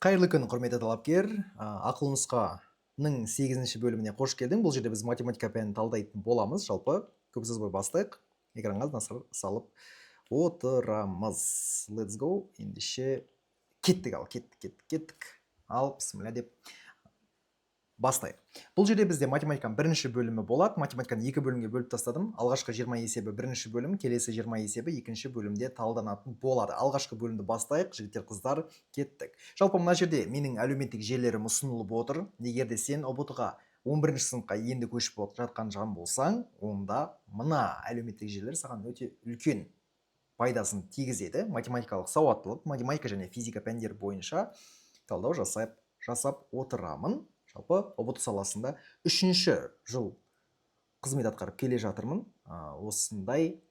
Қайырлы күн, құрметті талапкер. Ақыл нұсқаның 8-ші бөліміне қош келдің. Бұл жерде біз математика пәнін талдайтын боламыз. Жалпы көп сөз бастайық. Экранға назар салып отырамыз. Let's go. Ендеше кеттік. Ал, бісміллә деп бастайық. Бұл жерде бізде математиканың бірінші бөлімі болады. Математиканы екі бөлімге бөліп тастадым. Алғашқы 20 есебі бірінші бөлім, келесі 20 есебі екінші бөлімде талданатын болады. Алғашқы бөлімді бастайық, жігіттер, қыздар, кеттік. Жалпы мына жерде менің әлеуметтік желілерім ұсынылып отыр. Егер де сен ұбт-ға 11-ші сыныпқа енді көшіп жатқан жан болсаң, онда мына әлеуметтік желілер саған өте үлкен пайдасын тигізеді. Математикалық сауаттылық, математика және физика пәндері бойынша талдау жасап отырамын. Жалпы ұбт саласында 3-ші жыл қызмет атқарып келе жатырмын. Осындай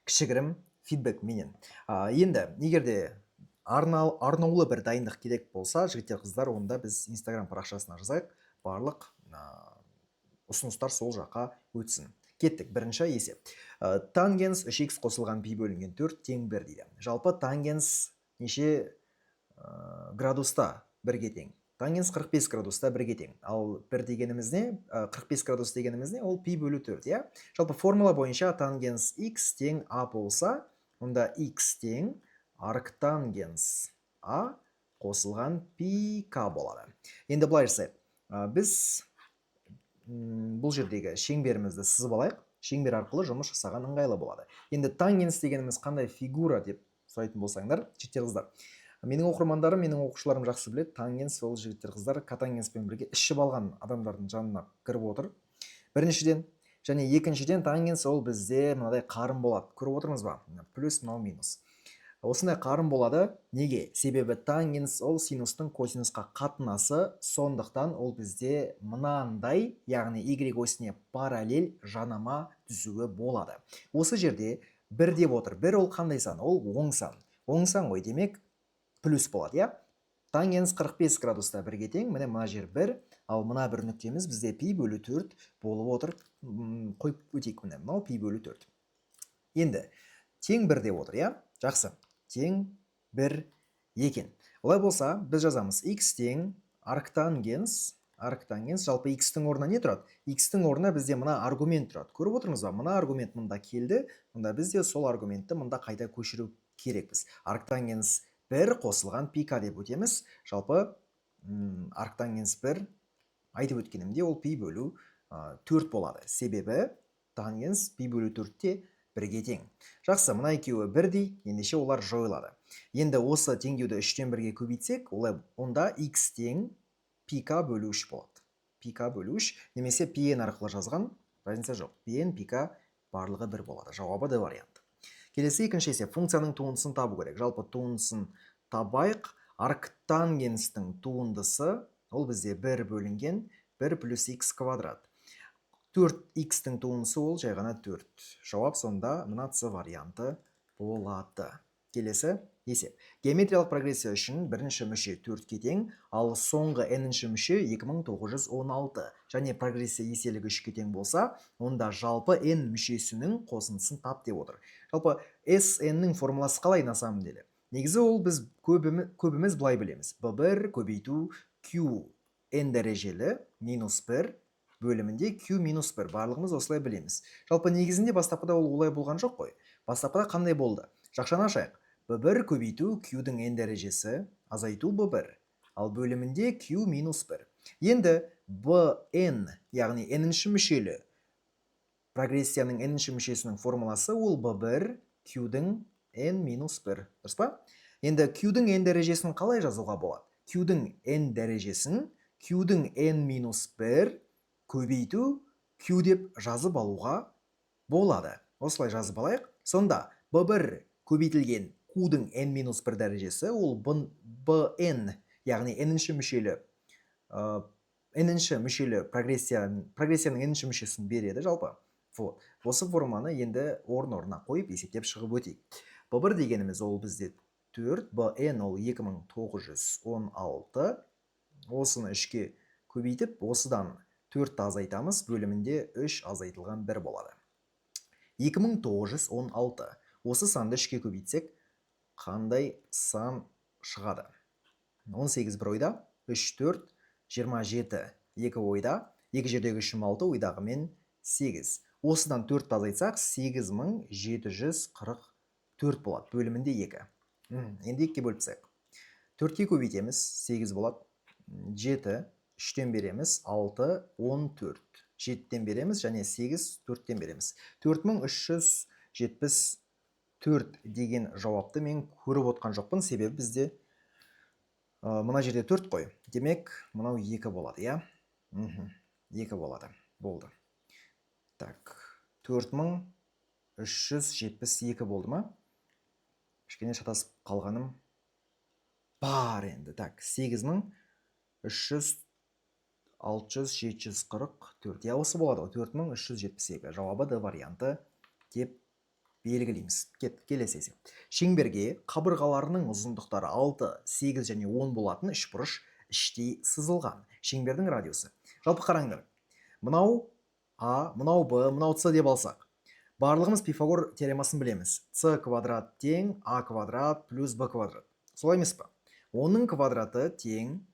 кішігірім фидбек менен. Енді егерде арнаулы бір дайындық керек болса, жігіттер, қыздар, онда біз Instagram парақшасына жазайық. Барлық ұсыныстар сол жаққа өтсін. Кеттік, бірінші есеп. Тангенс 3х қосылған пи бөлінген 4 тең 1 дейді. Жалпы тангенс неше градуста бірге тең? Тангенс 45 градуста бірге тең. Ал 1 дегеніміз не? 45 градус дегеніміз не? Ол пи бөлі 4, иә? Жалпы формула бойынша тангенс x тең а болса, онда x тең арктангенс а қосылған пи к болады. Енді былай жасайық. Біз бұл жердегі шеңберімізді сызып алайық. Шеңбер арқылы жұмыс жасаған ыңғайлы болады. Енді тангенс дегеніміз қандай фигура деп сұрайтын болсаңдар, жігіттер, қыздар. Менің оқырмандарым, менің оқушыларым жақсы біледі. Тангенс ол, жігіттер, қыздар, котангенспен бірге ішіп алған адамдардың жанына кіріп отыр. Біріншіден, және екіншіден, тангенс ол бізде мынадай қарым болады. Көріп отырмыз ба? Плюс, мынау минус. Осындай қарым болады. Неге? Себебі тангенс ол синустың косинусқа қатынасы, сондықтан ол бізде мынандай, яғни y осіне параллель жанама түзуі болады. Осы жерде 1 деп отыр. 1 ол қандай сан? Ол оң сан. Оң сан ғой, демек плюс болады, иә? Тангенс 45 градуста бірге тең, міне мына жер 1, ал мына бір нүктеміз бізде пи бөлі 4 болып отыр. Қойып өтейік, міне, мынау пи бөлі 4. Енді тең 1 деп отыр, иә? Жақсы. Тең 1 екен. Олай болса, біз жазамыз x тең арктангенс, жалпы x-тің орнына не тұрады? X-тің орнына бізде мына аргумент тұрады. Көріп отырмыз ба? Мына аргумент мұнда келді, мұнда бізде сол аргументті мұнда қайта көшіру керекпіз. Арктангенс 1 қосылған пи к деп өтеміз. Жалпы арктангенс 1 айтып өткенімде ол пи бөлі 4 болады. Себебі тангенс пи бөлі 4-те бірге тең. Жақсы, мына екеуі бірдей, ендеше олар жойылады. Енді осы теңдеуді 3-тен 1-ге көбейтсек, онда x тең пи к бөлі 3 болады. Пи к бөлі 3, немесе pn арқылы жазған, разница жоқ. pn, пи к барлығы 1 болады. Жауабы Д варианты. Келесі екінші есеп, функцияның туындысын табу керек. Жалпы туындысын табайық. Арктангенстің туындысы, ол бізде 1 бөлінген 1 плюс x квадрат. 4x-тің туындысы ол жай ғана 4. Жауап сонда мына С варианты болады. Келесі есеп. Геометриялық прогрессия үшін бірінші мүше 4-ке тең, ал соңғы n-ші мүше 2916. Және прогрессия еселігі 3-ке тең болса, онда жалпы n мүшесінің қосындысын тап деп отыр. Жалпы SN-нің формуласы қалай на самом деле? Негізі ол біз көбіміз былай білеміз. B1 көбейту Q n дәрежелі минус 1 бөлімінде Q минус 1. Барлығымыз осылай білеміз. Жалпы негізінде бастапқыда ол олай болған жоқ қой. Бастапқыда қандай болды? Жақшаны ашайық. B1 көбейту Q-дің n дәрежесі азайту B1. Ал бөлімінде Q минус 1. Енді Bn, яғни n-ші мүшелі прогрессияның n-ші мүшесінің формуласы ол B1 Q-дің n минус 1. Дұрыс па? Енді Q-дің n дәрежесін қалай жазуға болады? Q-дің n дәрежесін Q-дің n минус 1 көбейту Q деп жазып алуға болады. Осылай жазып алайық. Сонда B1 көбейтілген Q-дің n-1 дәрежесі ол Bn, яғни n-ші мүшелі прогрессияның n-ші мүшесін береді жалпы. Осы форманы енді орнына қойып есептеп шығып өтейік. B1 дегеніміз ол бізде 4, Bn ол 2916. Осыны 3-ке көбейтіп, осыдан 4 азайтамыз, бөлімінде 3 азайтылған 1 болады. 2916. Осы санды 3-ке көбейтсек, қандай сан шығады? 18 бір ойда, 3, 4, 27, 2 ойда, 2 жердегі 3 6, ойдағы мен 8. Осыдан 4 азайтсақ, 8744 болады. Бөлімінде 2. Енді 2-ке бөліп тастайық. 4-ке көбейтеміз, 8 болады. 7, 3-тен береміз, 6, 14. 7-тен береміз, және 8, 4-тен береміз. 4374 деген жауапты мен көріп отқан жоқпын, себебі бізде мына жерде 4 қой. Демек, мынау 2 болады, иә? 2 болады. Болды. Так, 4372 болды ма? Кішкене шатасып қалғаным бар енді. Так, 8300, 600, 744. Я осы болады ғой, 4372. Жауабы Д варианты деп белгілейміз. Келесі есеп. Шеңберге қабырғаларының ұзындықтары 6, 8 және 10 болатын үшбұрыш іштей сызылған. Шеңбердің радиусы. Жалпы қараңдар. Мынау А, мынау Б, мынау С деп алсақ. Барлығымыз Пифагор теоремасын білеміз. С квадрат тең А квадрат плюс Б квадрат. Солай емес па? 10-ның квадраты тең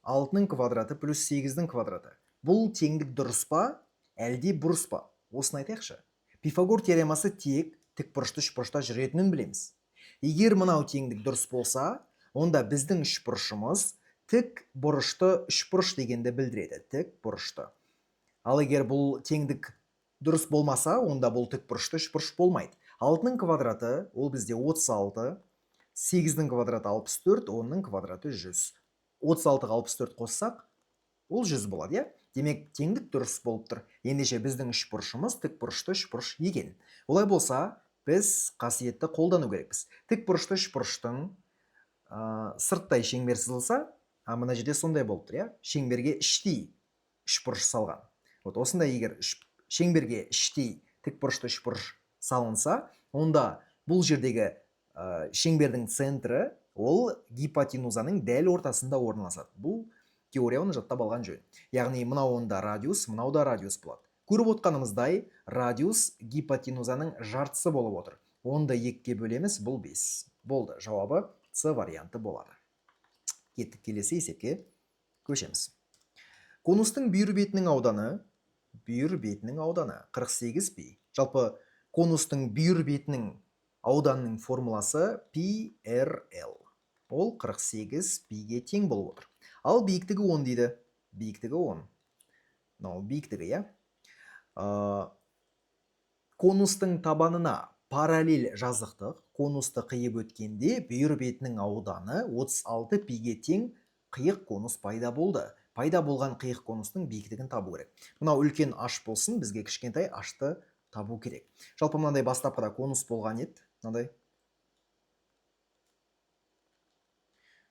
6-ның квадраты плюс 8-дің квадраты. Бұл теңдік дұрыс па, әлде бұрыс па? Осыны айтайықшы. Пифагор теоремасы тек тікбұрышты үшбұрышта жүретінін білеміз. Егер мынау теңдік дұрыс болса, онда біздің үшбұрышымыз тік бұрышты үшбұрыш дегенді білдіреді. Тік бұрышты. Ал егер бұл теңдік дұрыс болмаса, онда бұл тік бұрышты үшбұрыш болмайды. 6-ның квадраты ол бізде 36, 8-дің квадраты 64, 10-ның квадраты 100. 36-ға 64 қоссақ, ол 100 болады, иә? Демек, теңдік дұрыс болып тұр. Ендеше біздің үшбұрышымыз тік бұрышты үшбұрыш екен. Олай болса, біз қасиетті қолдану керекпіз. Тік бұрышты үшбұрыштың сырттай шеңбер сызылса, мына жерде сондай болып тұр, иә? Шеңберге іштей үшбұрыш салған. Осындай егер шеңберге іштей тік бұрышты үшбұрыш салынса, онда бұл жердегі шеңбердің центрі ол гипотенузаның дәл ортасында орналасады. Бұл теорияны жаттап алған жөн. Яғни мынауында радиус, мынауда радиус болады. Көріп отқанымыздай, радиус гипотенузаның жартысы болып отыр. Онда 2-ке бөлеміз, бұл 5. Болды, жауабы С варианты болады. Кеттік, келесі есепке көшеміз. Конустың бүйір бетінің ауданы 48 пи. Жалпы конустың бүйір бетінің ауданның формуласы PRL. Ол 48 пиге тең болып отыр. Ал биіктігі 10 дейді. Биіктігі 10. Биіктігі, иә? Конустың табанына параллель жазықтық конусты қиып өткенде бүйір бетінің ауданы 36 пиге тең қиық конус пайда болды. Пайда болған қиық конустың биіктігін табу керек. Мынау үлкен аш болсын, бізге кішкентай ашты табу керек. Жалпы мынандай бастапқыда конус болған еді. Мынандай.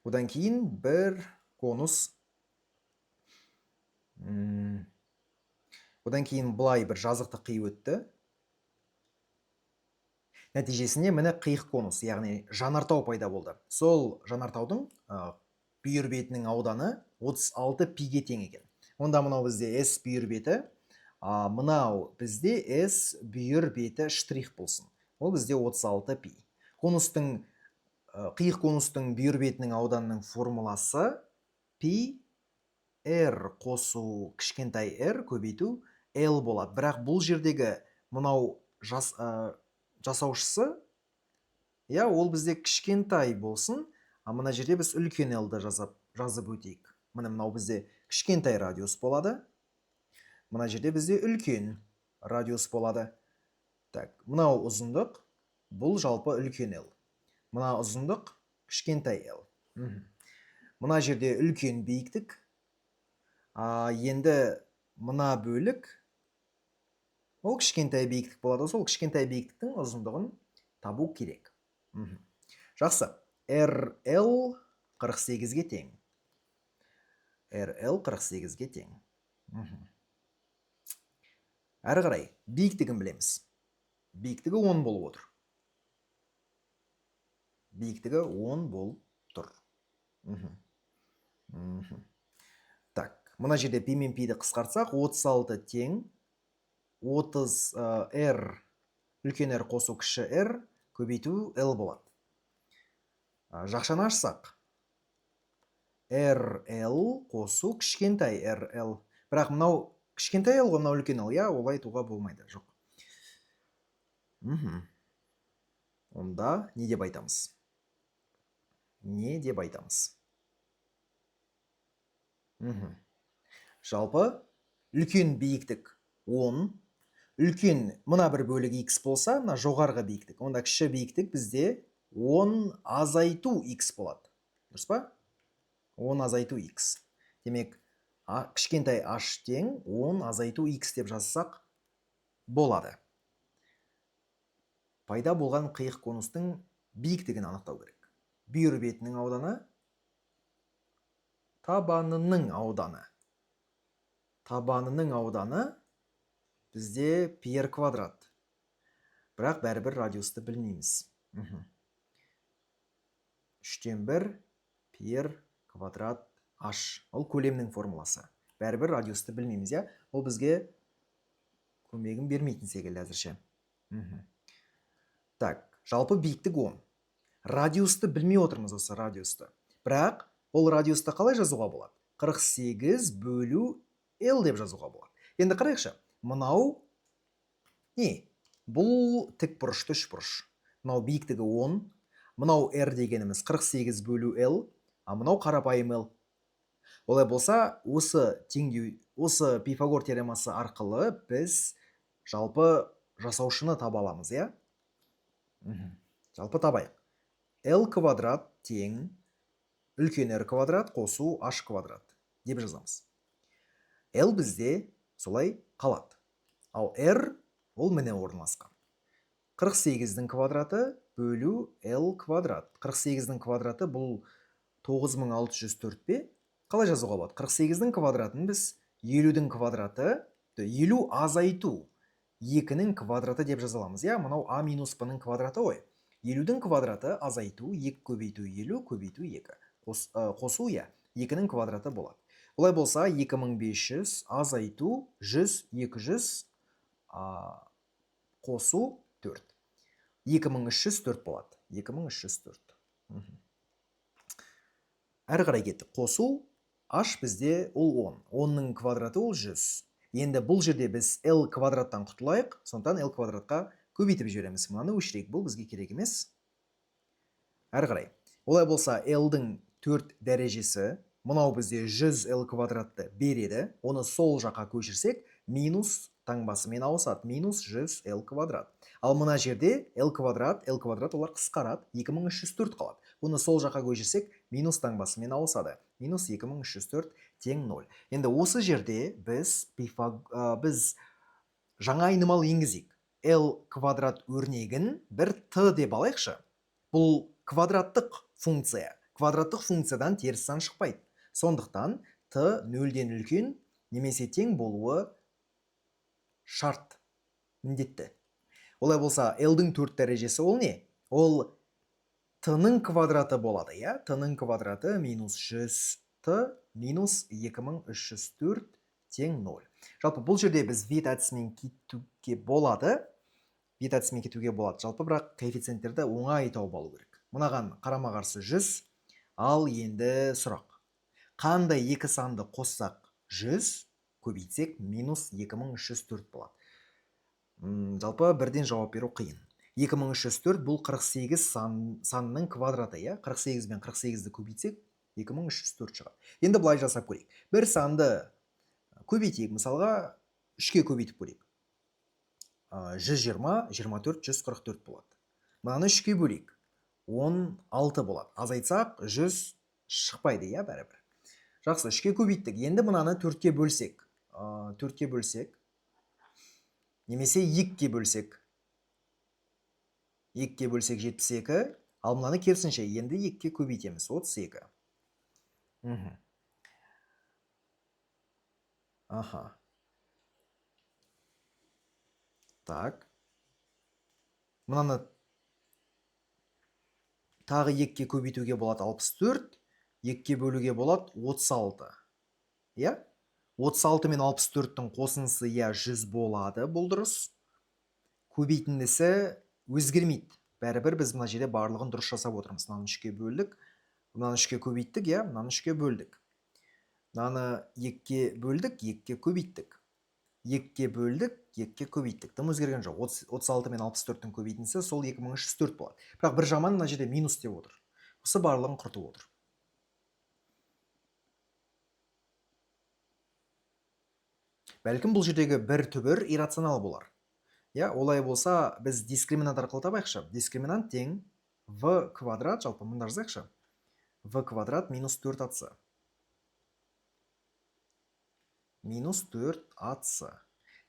Одан кейін бір конус. Одан кейін бұлай бір жазықты қиып өтті. Нәтижесінде міне қиық конус, яғни жанартау пайда болды. Сол жанартаудың бүйір бетінің ауданы 36 пиге тең екен. Онда мынау бізде S бүйір беті, мынау бізде S бүйір беті штрих болсын. Ол бізде 36 пи. Қиық конустың бүйір бетінің ауданының формуласы пи R қосу кішкентай r көбейту L болады. Бірақ бұл жердегі мынау жасаушысы, ол бізде кішкентай болсын, мына жерде біз үлкен L-ді жазып өтейік. Мынау бізде кішкентай радиус болады. Мына жерде бізде үлкен радиус болады. Так, мынау ұзындық, бұл жалпы үлкен L. Мына ұзындық кішкентай L. Мына жерде үлкен биіктік. Енді мына бөлік ол кішкентай биіктік болады. Сол кішкентай биіктіктің ұзындығын табу керек. Жақсы. RL 48-ге тең. RL 48-ге тең. Әрі қарай биіктігін білеміз. Биіктігі 10 болып отыр. Биіктігі 10 болып тұр. Так, мына жерде пи мен пиді қысқартсақ, 36 тең 30 R, үлкен R қосу кіші R көбейту L болады. Жақшаны ашсақ, RL қосу кішкентай RL. Бірақ мынау кішкентай L ғой, мынау үлкен L, иә, олай айтуға болмайды, жоқ. Онда не деп айтамыз? Не деп айтамыз? Жалпы үлкен биіктік 10, үлкен мына бір бөлігі x болса, мына жоғарғы биіктік. Онда кіші биіктік бізде 10 азайту x болады. Дұрыс па? 10 азайту x. Демек, кішкентай h тең 10 азайту x деп жазсақ болады. Пайда болған қиық конустың биіктігін анықтау керек. Бүйір бетінің ауданы, табанының ауданы. Табанының ауданы бізде пи квадрат. Бірақ бәрібір радиусты білмейміз. 3/1 пи квадрат h. Ол көлемнің формуласы. Бәрібір радиусты білмейміз, иә? Ол бізге көмегін бермейтін секілді әзірше. Так, жалпы биіктік 10. Радиусты білмей отырмыз осы радиусты. Бірақ ол радиусты қалай жазуға болады? 48 бөлу L деп жазуға болады. Енді қарайықшы. Мынау не? Бұл тік бұрышты үшбұрыш. Мынау биіктігі 10. Мынау R дегеніміз 48 бөлу L. А мынау қарапайым L. Олай болса, осы Пифагор теоремасы арқылы біз жалпы жасаушыны таба аламыз, иә? Жалпы табайық. L квадрат тең үлкен R квадрат қосу H квадрат деп жазамыз. L бізде солай қалады. Ал R ол міне орналасқан. 48-дің квадраты бөлу L квадрат. 48-дің квадраты бұл 9604 пе? Қалай жазуға болады? 48-дің квадратын біз 50-дің квадраты, 50 азайту 2-нің квадраты деп жазаламыз. Я, мынау a минус b-ның квадраты ғой. 50-дің квадраты азайту 2 көбейту 50 көбейту 2. Қосу, я, 2-нің квадраты болады. Олай болса, 2500 азайту 100, 200 қосу 4. 2304 болады. 2304. Әрі қарай кеттік. Қосу h бізде ол 10. 10-ның квадраты ол 100. Енді бұл жерде біз L квадраттан құтылайық, сондықтан L квадратқа көбейтіп жібереміз. Мынаны өшірейік, бұл бізге керек емес. Әрі қарай. Олай болса, L-дің 4 дәрежесі, мынау бізде 100 L квадратты береді. Оны сол жаққа көшірсек, минус таңбасымен ауысады. Минус 100 L квадрат. Ал мына жерде L квадрат олар қысқарады. 2304 қалады. Оны сол жаққа көшірсек, минус таңбасымен ауысады. Минус 2304 тең 0. Енді осы жерде біз жаңа айнымал енгізейік. L квадрат өрнегін бір t деп алайықшы. Бұл квадраттық функция. Квадраттық функциядан теріс сан шықпайды. Сондықтан t 0-ден үлкен немесе тең болуы шарт, міндетті. Олай болса, L-дің 4 дәрежесі ол не? Ол t-ның квадраты болады, я? T-ның квадраты минус 100t минус 2304 тең 0. Жалпы бұл жерде біз вет әдісімен кетуге болады. Жалпы бірақ коэффициенттерді оңай тауып алу керек. Мынаған қарама қарсы 100, ал енді сұрақ. Қандай екі санды қоссақ 100, көбейтсек минус 2304 болады. Жалпы бірден жауап беру қиын. 2304 бұл 48 санының квадраты, я? 48 мен 48-ді көбейтсек 2304 шығады. Енді бұлай жасап көрейік. Бір санды көбейтейік, мысалға 3-ке көбейтіп көрейік. 120, 24, 144 болады. Мынаны 3-ке бөлейік. 16 болады. Азайтсақ 100 шықпайды, я, бәрібір. Жақсы, 3-ке көбейттік. Енді мынаны 4-ке бөлсек. 4-ке бөлсек. Немесе 2-ке бөлсек. 2-ке бөлсек 72. Ал мынаны керісінше, енді 2-ке көбейтеміз. 32. Аха. Так. Мынаны тағы 2-ке көбейтуге болады 64. 2-ке бөлуге болады 36. Я? 36 мен 64-тің қосынысы 100 болады, бұл дұрыс. Көбейтіндісі өзгермейді. Бәрібір біз мына жерде барлығын дұрыс жасап отырмыз. Мынаны 3-ке бөлдік. Мынаны 3-ке көбейттік, иә, мынаны 3-ке бөлдік. Мынаны 2-ке бөлдік, 2-ке көбейттік. 2-ке бөлдік, 2-ке көбейттік. Тым өзгерген жоқ. 36 мен 64-тің көбейтіндісі сол 2304 болады. Бірақ бір жаман мына жерде минус деп отыр. Осы барлығын құртып отыр. Бәлкім бұл жердегі бір түбір иррационал болар. Я, олай болса, біз дискриминант арқылы табайықшы. Дискриминант тең v квадрат, жалпы мында жазайықшы. v квадрат минус 4ac. Минус 4ac.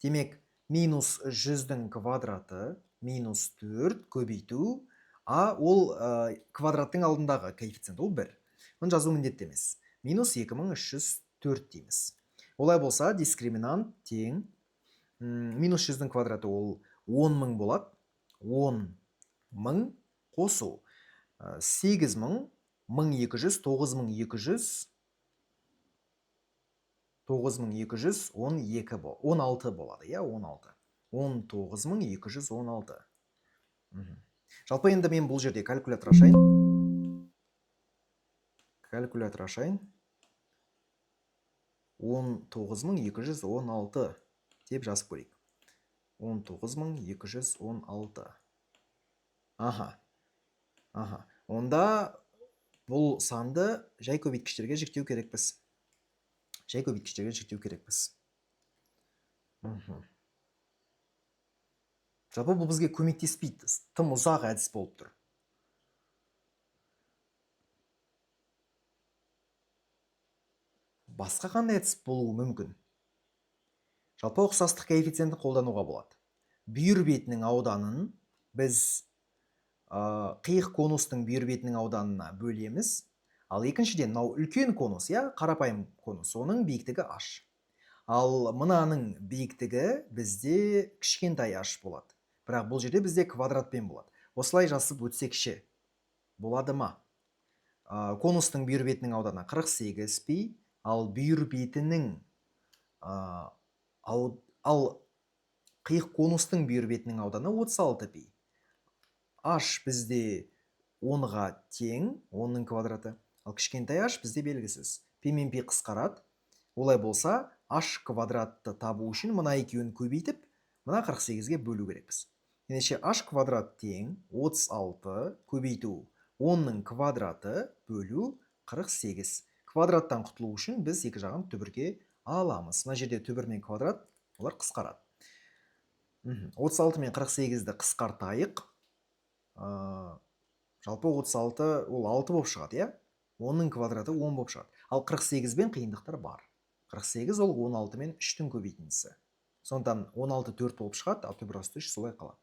Демек, минус 100-дің квадраты минус 4 көбейту, а ол квадраттың алдындағы коэффициент, ол 1. Оны жазу міндетті емес. Минус 2304 дейміз. Олай болса, дискриминант тең минус 100-дің квадраты ол 10.000 болады. 10.000 қосу 8.000, 1200, 9200, 9216 болады, иә, 16. 19216. Жалпы енді мен бұл жерде калькулятор ашайын. Калькулятор ашайын. 19216 деп жазып көрейік. 19216. Аха. Онда бұл санды жай көбейткіштерге жіктеу керекпіз. Жалпы бұл бізге көмектеспейді. Тым ұзақ әдіс болып тұр. Басқа қандай әдіс болуы мүмкін? Жалпы ұқсастық коэффициентін қолдануға болады. Бүйір бетінің ауданын біз қиық конустың бүйір бетінің ауданына бөлеміз. Ал екіншіден, мынау үлкен конус, я, қарапайым конус, оның биіктігі h. Ал мынаның биіктігі бізде кішкентай h болады. Бірақ бұл жерде бізде квадратпен болады. Осылай жазып өтсекші болады ма? Конустың бүйір бетінің ауданы 48 пи, ал бүйір бетінің қиық конустың бүйір бетінің ауданы 36 пи. H бізде 10-ға тең, 10-ның квадраты. Ал кішкентай h бізде белгісіз. Пи мен пи қысқарады. Олай болса, h квадратты табу үшін мына екеуін көбейтіп, мына 48-ге бөлу керекпіз. Ендеше h квадрат тең 36 көбейту 10-ның квадраты бөлу 48. Квадраттан құтылу үшін біз екі жағын түбірге аламыз. Мына жерде түбір мен квадрат, олар қысқарады. 36 мен 48-ді қысқартайық. Жалпы 36 ол 6 болып шығады, иә? 10-ның квадраты 10 болып шығады. Ал 48 бен қиындықтар бар. 48 ол 16 мен 3-тің көбейтіндісі. Сондықтан 16 4 болып шығады, ал түбір асты 3 солай қалады.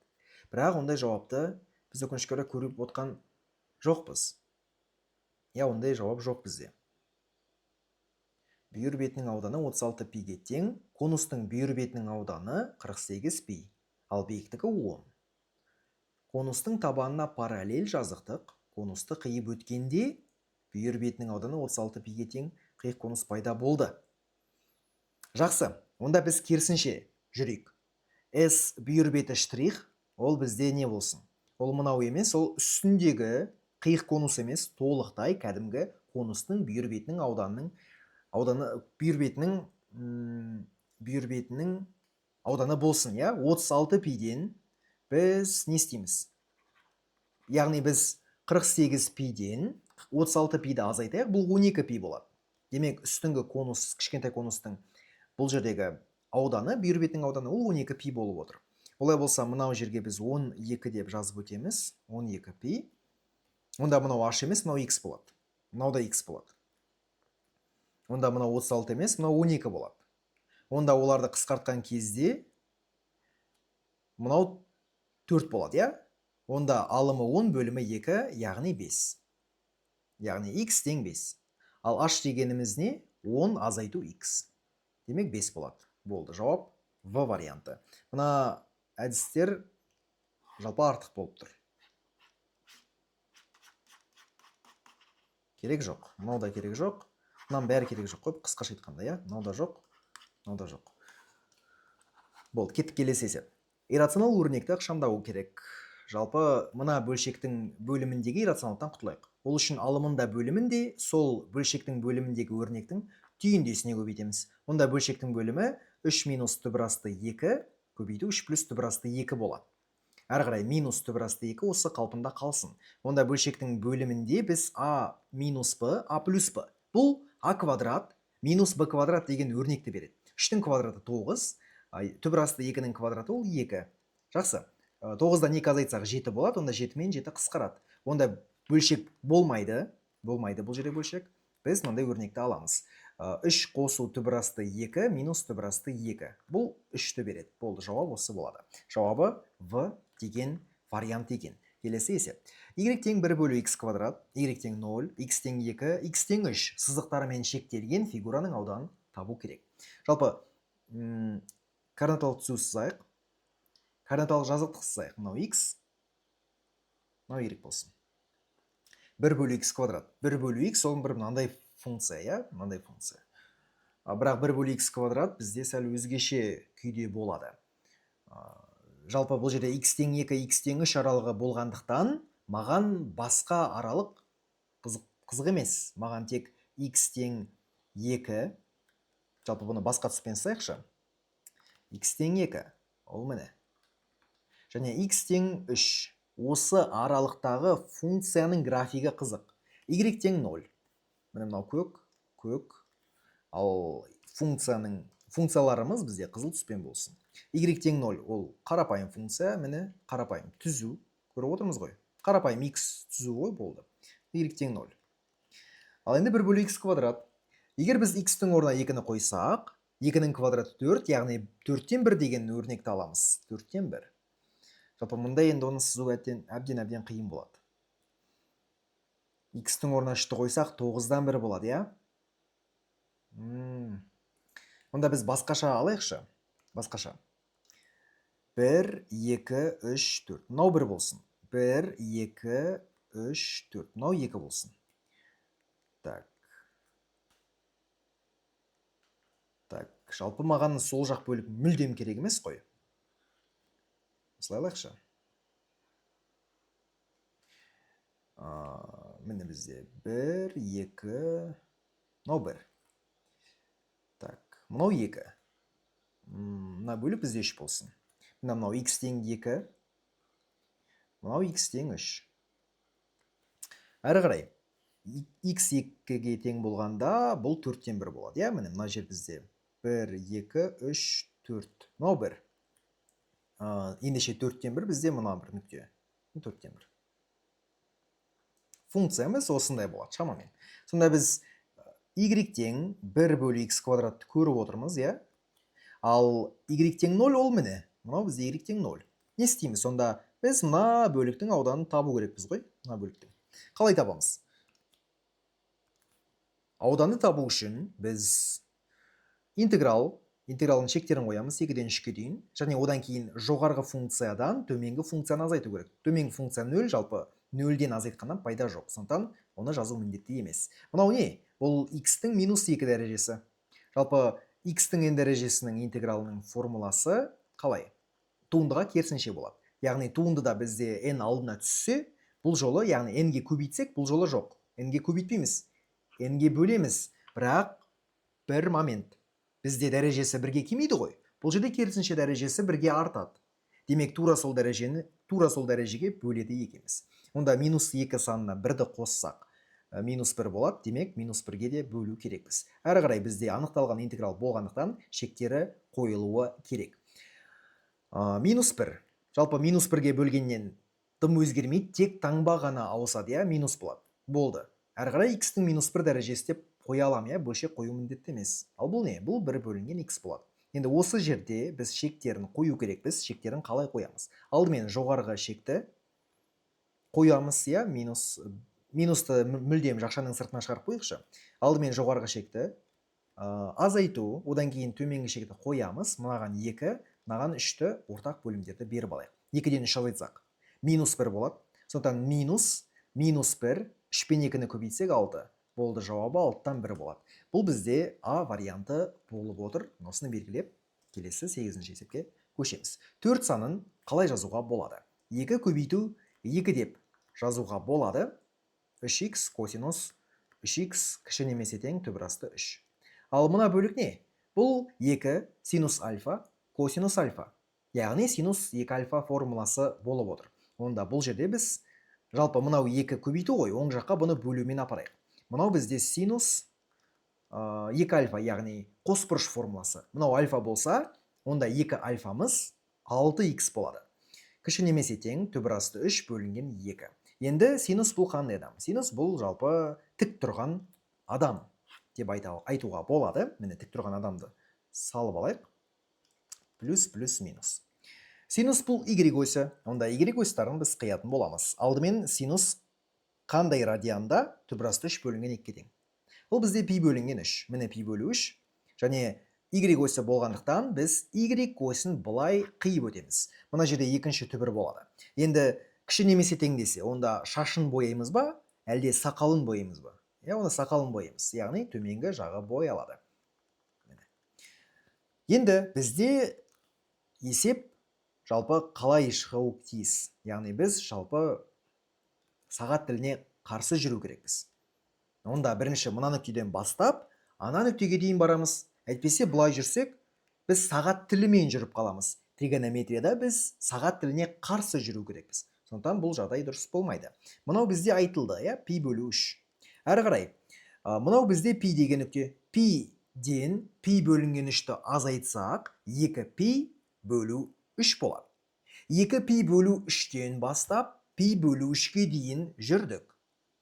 Бірақ ондай жауапты біз өкінішке орай көріп отқан жоқпыз. Я, ондай жауап жоқ бізде. Бүйір бетінің ауданы 36 пиге тең, конустың бүйір бетінің ауданы 48 пи, ал биіктігі 10. Конустың табанына параллель жазықтық. Конусты қиып өткенде бүйір бетінің ауданы 36 пиге тең қиық конус пайда болды. Жақсы, онда біз керісінше жүрейік. S бүйір беті штрих, ол бізде не болсын? Ол мынау емес, ол үстіндегі қиық конус емес, толықтай кәдімгі конустың бүйір бетінің ауданы бүйір бетінің ауданы болсын, я? 36 пиден біз не істейміз? Яғни біз 48 пиден 36 пиді азайтайық, бұл 12 пи болады. Демек, үстіңгі конус, кішкентай конустың бұл жердегі ауданы, бүйір бетінің ауданы, ол 12 пи болып отыр. Олай болса, мынау жерге біз 12 деп жазып өтеміз. 12 пи. Онда мынау h емес, мынау x болады. Мынау да x болады. Онда мынау 36 емес, мынау 12 болады. Онда оларды қысқартқан кезде мынау 4 болады, я? Онда алымы 10 бөлімі 2, яғни 5. Яғни x тең 5. Ал h дегеніміз не? 10 азайту x. Демек 5 болады. Болды, жауап В варианты. Мына әдістер жалпы артық болып тұр. Керек жоқ. Мынау да керек жоқ. Мынам бәрі керек жоқ қой, қысқаша айтқанда, я? Мынау да жоқ, мынау да жоқ. Болды, кеттік келесі есеп. Иррационал өрнекті ықшамдау керек. Жалпы мына бөлшектің бөліміндегі иррационалдықтан құтылайық. Ол үшін алымында бөлімінде сол бөлшектің бөліміндегі өрнектің түйіндесіне көбейтеміз. Онда бөлшектің бөлімі 3 минус түбір асты 2 көбейту 3 плюс түбір асты 2 болады. Әрі қарай минус түбір асты 2 осы қалпында қалсын. Онда бөлшектің бөлімінде біз а минус б, а плюс б. Бұл а квадрат минус б квадрат деген өрнекті береді. 3-тің квадраты 9, түбір асты 2-нің квадраты ол 2. Жақсы. 9-дан 2 азайтсақ 7 болады, онда 7 мен 7 қысқарады. Онда бөлшек болмайды бұл жерде бөлшек. Біз мынандай өрнекті аламыз. 3 қосу түбір асты 2 минус түбір асты 2. Бұл 3-ті береді. Болды, жауап осы болады. Жауабы В деген вариант екен. Келесі есеп. Y тең 1 бөлу x квадрат, y тең 0, x тең 2, x тең 3 сызықтарымен шектелген фигураның ауданын табу керек. Жалпы, координаталық түзу сызайық. Координаталық жазықтық сызайық. Мынау x, мынау y болсын. 1 бөлу x квадрат. 1 бөлу x ол бір мынандай функция, мынандай функция. Бірақ 1 бөлу x квадрат бізде сәл өзгеше күйде болады. Жалпы бұл жерде x тең 2, x тең 3 аралығы болғандықтан, маған басқа аралық қызық емес. Маған тек x тең 2, жалпы бұны басқа түспен сызайықшы. X тең 2, ол міне. Және x тең 3, осы аралықтағы функцияның графигі қызық. Y тең 0. Міне мынау көк, ал функцияларымыз бізде қызыл түспен болсын. Y тең 0 ол қарапайым функция, міне қарапайым түзу. Көріп отырмыз ғой. Қарапайым x түзу ғой, болды. Y тең 0. Ал енді 1 бөлу x квадрат. Егер біз x-тің орнына 2-ні қойсақ, 2-нің квадраты 4, яғни 4-тен 1 деген өрнекті аламыз. 4-тен 1. Жалпы мұнда енді оны сызу әбден қиын болады. X-тің орнына 3-ті қойсақ, 9-дан 1 болады, я? Мұнда біз басқаша алайықшы. Басқаша. 1, 2, 3, 4. Мынау 1 болсын. 1, 2, 3, 4. Мынау 2 болсын. Так. Жалпы маған сол жақ бөлік мүлдем керек емес қой. Осылай алайықшы. Міне бізде 1, 2, мынау 1. Так, мынау 2. Мына бөлік бізде 3 болсын. Мынау x тең 2, мынау x тең 3. Әрі қарай, x 2-ге тең болғанда бұл 4-тен 1 болады. Міне мына жер бізде 1, 2, 3, 4. Мынау 1. Ендеше 4-тен 1 бізде мына бір нүкте. 4-тен 1. Функциямыз осындай болады, шамамен. Сонда біз y тең 1 бөлу x квадратты көріп отырмыз, ал y тең 0 ол міне. Мынау бізде y тең 0. Не істейміз? Сонда біз мына бөліктің ауданын табу керекпіз ғой, мына бөліктің. Қалай табамыз? Ауданды табу үшін біз интегралын шектерін қоямыз 2-ден 3-ке дейін, және одан кейін жоғарғы функциядан төменгі функцияны азайту керек. Төменгі функция 0, жалпы 0-ден азайтқаннан пайда жоқ. Сондықтан оны жазу міндетті емес. Мынау не? Бұл x-тің минус 2 дәрежесі. Жалпы x-тің n дәрежесінің интегралының формуласы қалай? Туындыға керісінше болады. Яғни туындыда бізде n алдына түссе, бұл жолы, яғни n-ге көбейтсек, бұл жолы жоқ. n-ге көбейтпейміз. n-ге бөлеміз. Бірақ бір момент. Бізде дәрежесі 1-ге келмейді ғой. Бұл жерде керісінше дәрежесі 1-ге артады. Демек, тура сол дәрежеге бөледі екенбіз. Онда минус 2 санына 1-ді қоссақ, минус 1 болады. Демек, минус 1-ге де бөлу керекпіз. Әрі қарай бізде анықталған интеграл болғандықтан шектері қойылуы керек. Минус 1. Жалпы минус 1-ге бөлгеннен дым өзгермейді, тек таңба ғана ауысады, минус болады. Болды. Әрі қарай x-тің минус 1 дәрежесі деп қоя алам, бөлшек қою міндетті емес. Ал бұл не? Бұл 1 бөлінген x болады. Енді осы жерде біз шектерін қою керекпіз. Шектерін қалай қоямыз? Алдымен жоғарғы шекті қоямыз, минусты мүлдем жақшаның сыртына шығарып қойықшы. Алдымен жоғарғы шекті азайту, одан кейін төменгі шекті қоямыз. Мынаған 2, мынаған 3-ті ортақ бөлімдерді беріп алайық. 2-ден 3 азайтсақ, минус 1 болады. Сондықтан минус 1, 3 пен 2-ні көбейтсек 6. Болды, жауабы 6-тан 1 болады. Бұл бізде А варианты болып отыр. Осыны белгілеп, келесі 8-ші есепке көшеміз. 4 санын қалай жазуға болады? 2 көбейту 2 деп жазуға болады. 3х косинус 3х кіші немесе тең түбір асты 3. Ал мына бөлік не? Бұл 2 синус альфа косинус альфа. Яғни синус 2 альфа формуласы болып отыр. Онда бұл жерде біз жалпы мынау 2 көбейту ғой, оң жаққа бұны бөлумен апарайық. Мынау бізде синус 2 альфа, яғни қос бұрыш формуласы. Мынау альфа болса, онда 2 альфамыз 6х болады. Кіші немесе тең түбір асты 3 бөлінген 2. Енді синус бұл қандай адам? Синус бұл жалпы тік тұрған адам деп айтуға болады. Міне тік тұрған адамды салып алайық. Плюс плюс минус. Синус бұл y өсі. Онда y өстарын біз қиятын боламыз. Алдымен синус қандай радианда түбір асты 3 бөлінген 2 тең. Бұл бізде пи бөлінген 3. Міне пи бөлі 3. Және y өсі болғандықтан біз y өсін бұлай қиып өтеміз. Мына жерде екінші түбір болады. Енді кіші немесе тең десе, онда шашын бояймыз ба, әлде сақалын бояймыз ба? Оны сақалын бояймыз. Яғни төменгі жағы боялады. Енді бізде есеп жалпы қалай шығуы тиіс. Яғни біз жалпы сағат тіліне қарсы жүру керекпіз. Онда бірінші мына нүктеден бастап, ана нүктеге дейін барамыз. Әйтпесе бұлай жүрсек, біз сағат тілімен жүріп қаламыз. Тригонометрияда біз сағат тіліне қарсы жүру керекпіз. Сондықтан бұл жағдай дұрыс болмайды. Мынау бізде айтылды, пи бөлі 3. Әрі қарай, мынау бізде пи деген нүкте. Пи-ден пи бөлінген 3-ті азайтсақ, 2 пи бөлі 3 болады. 2 пи бөлі 3-тен бастап, пи бөлі 3-ке дейін жүрдік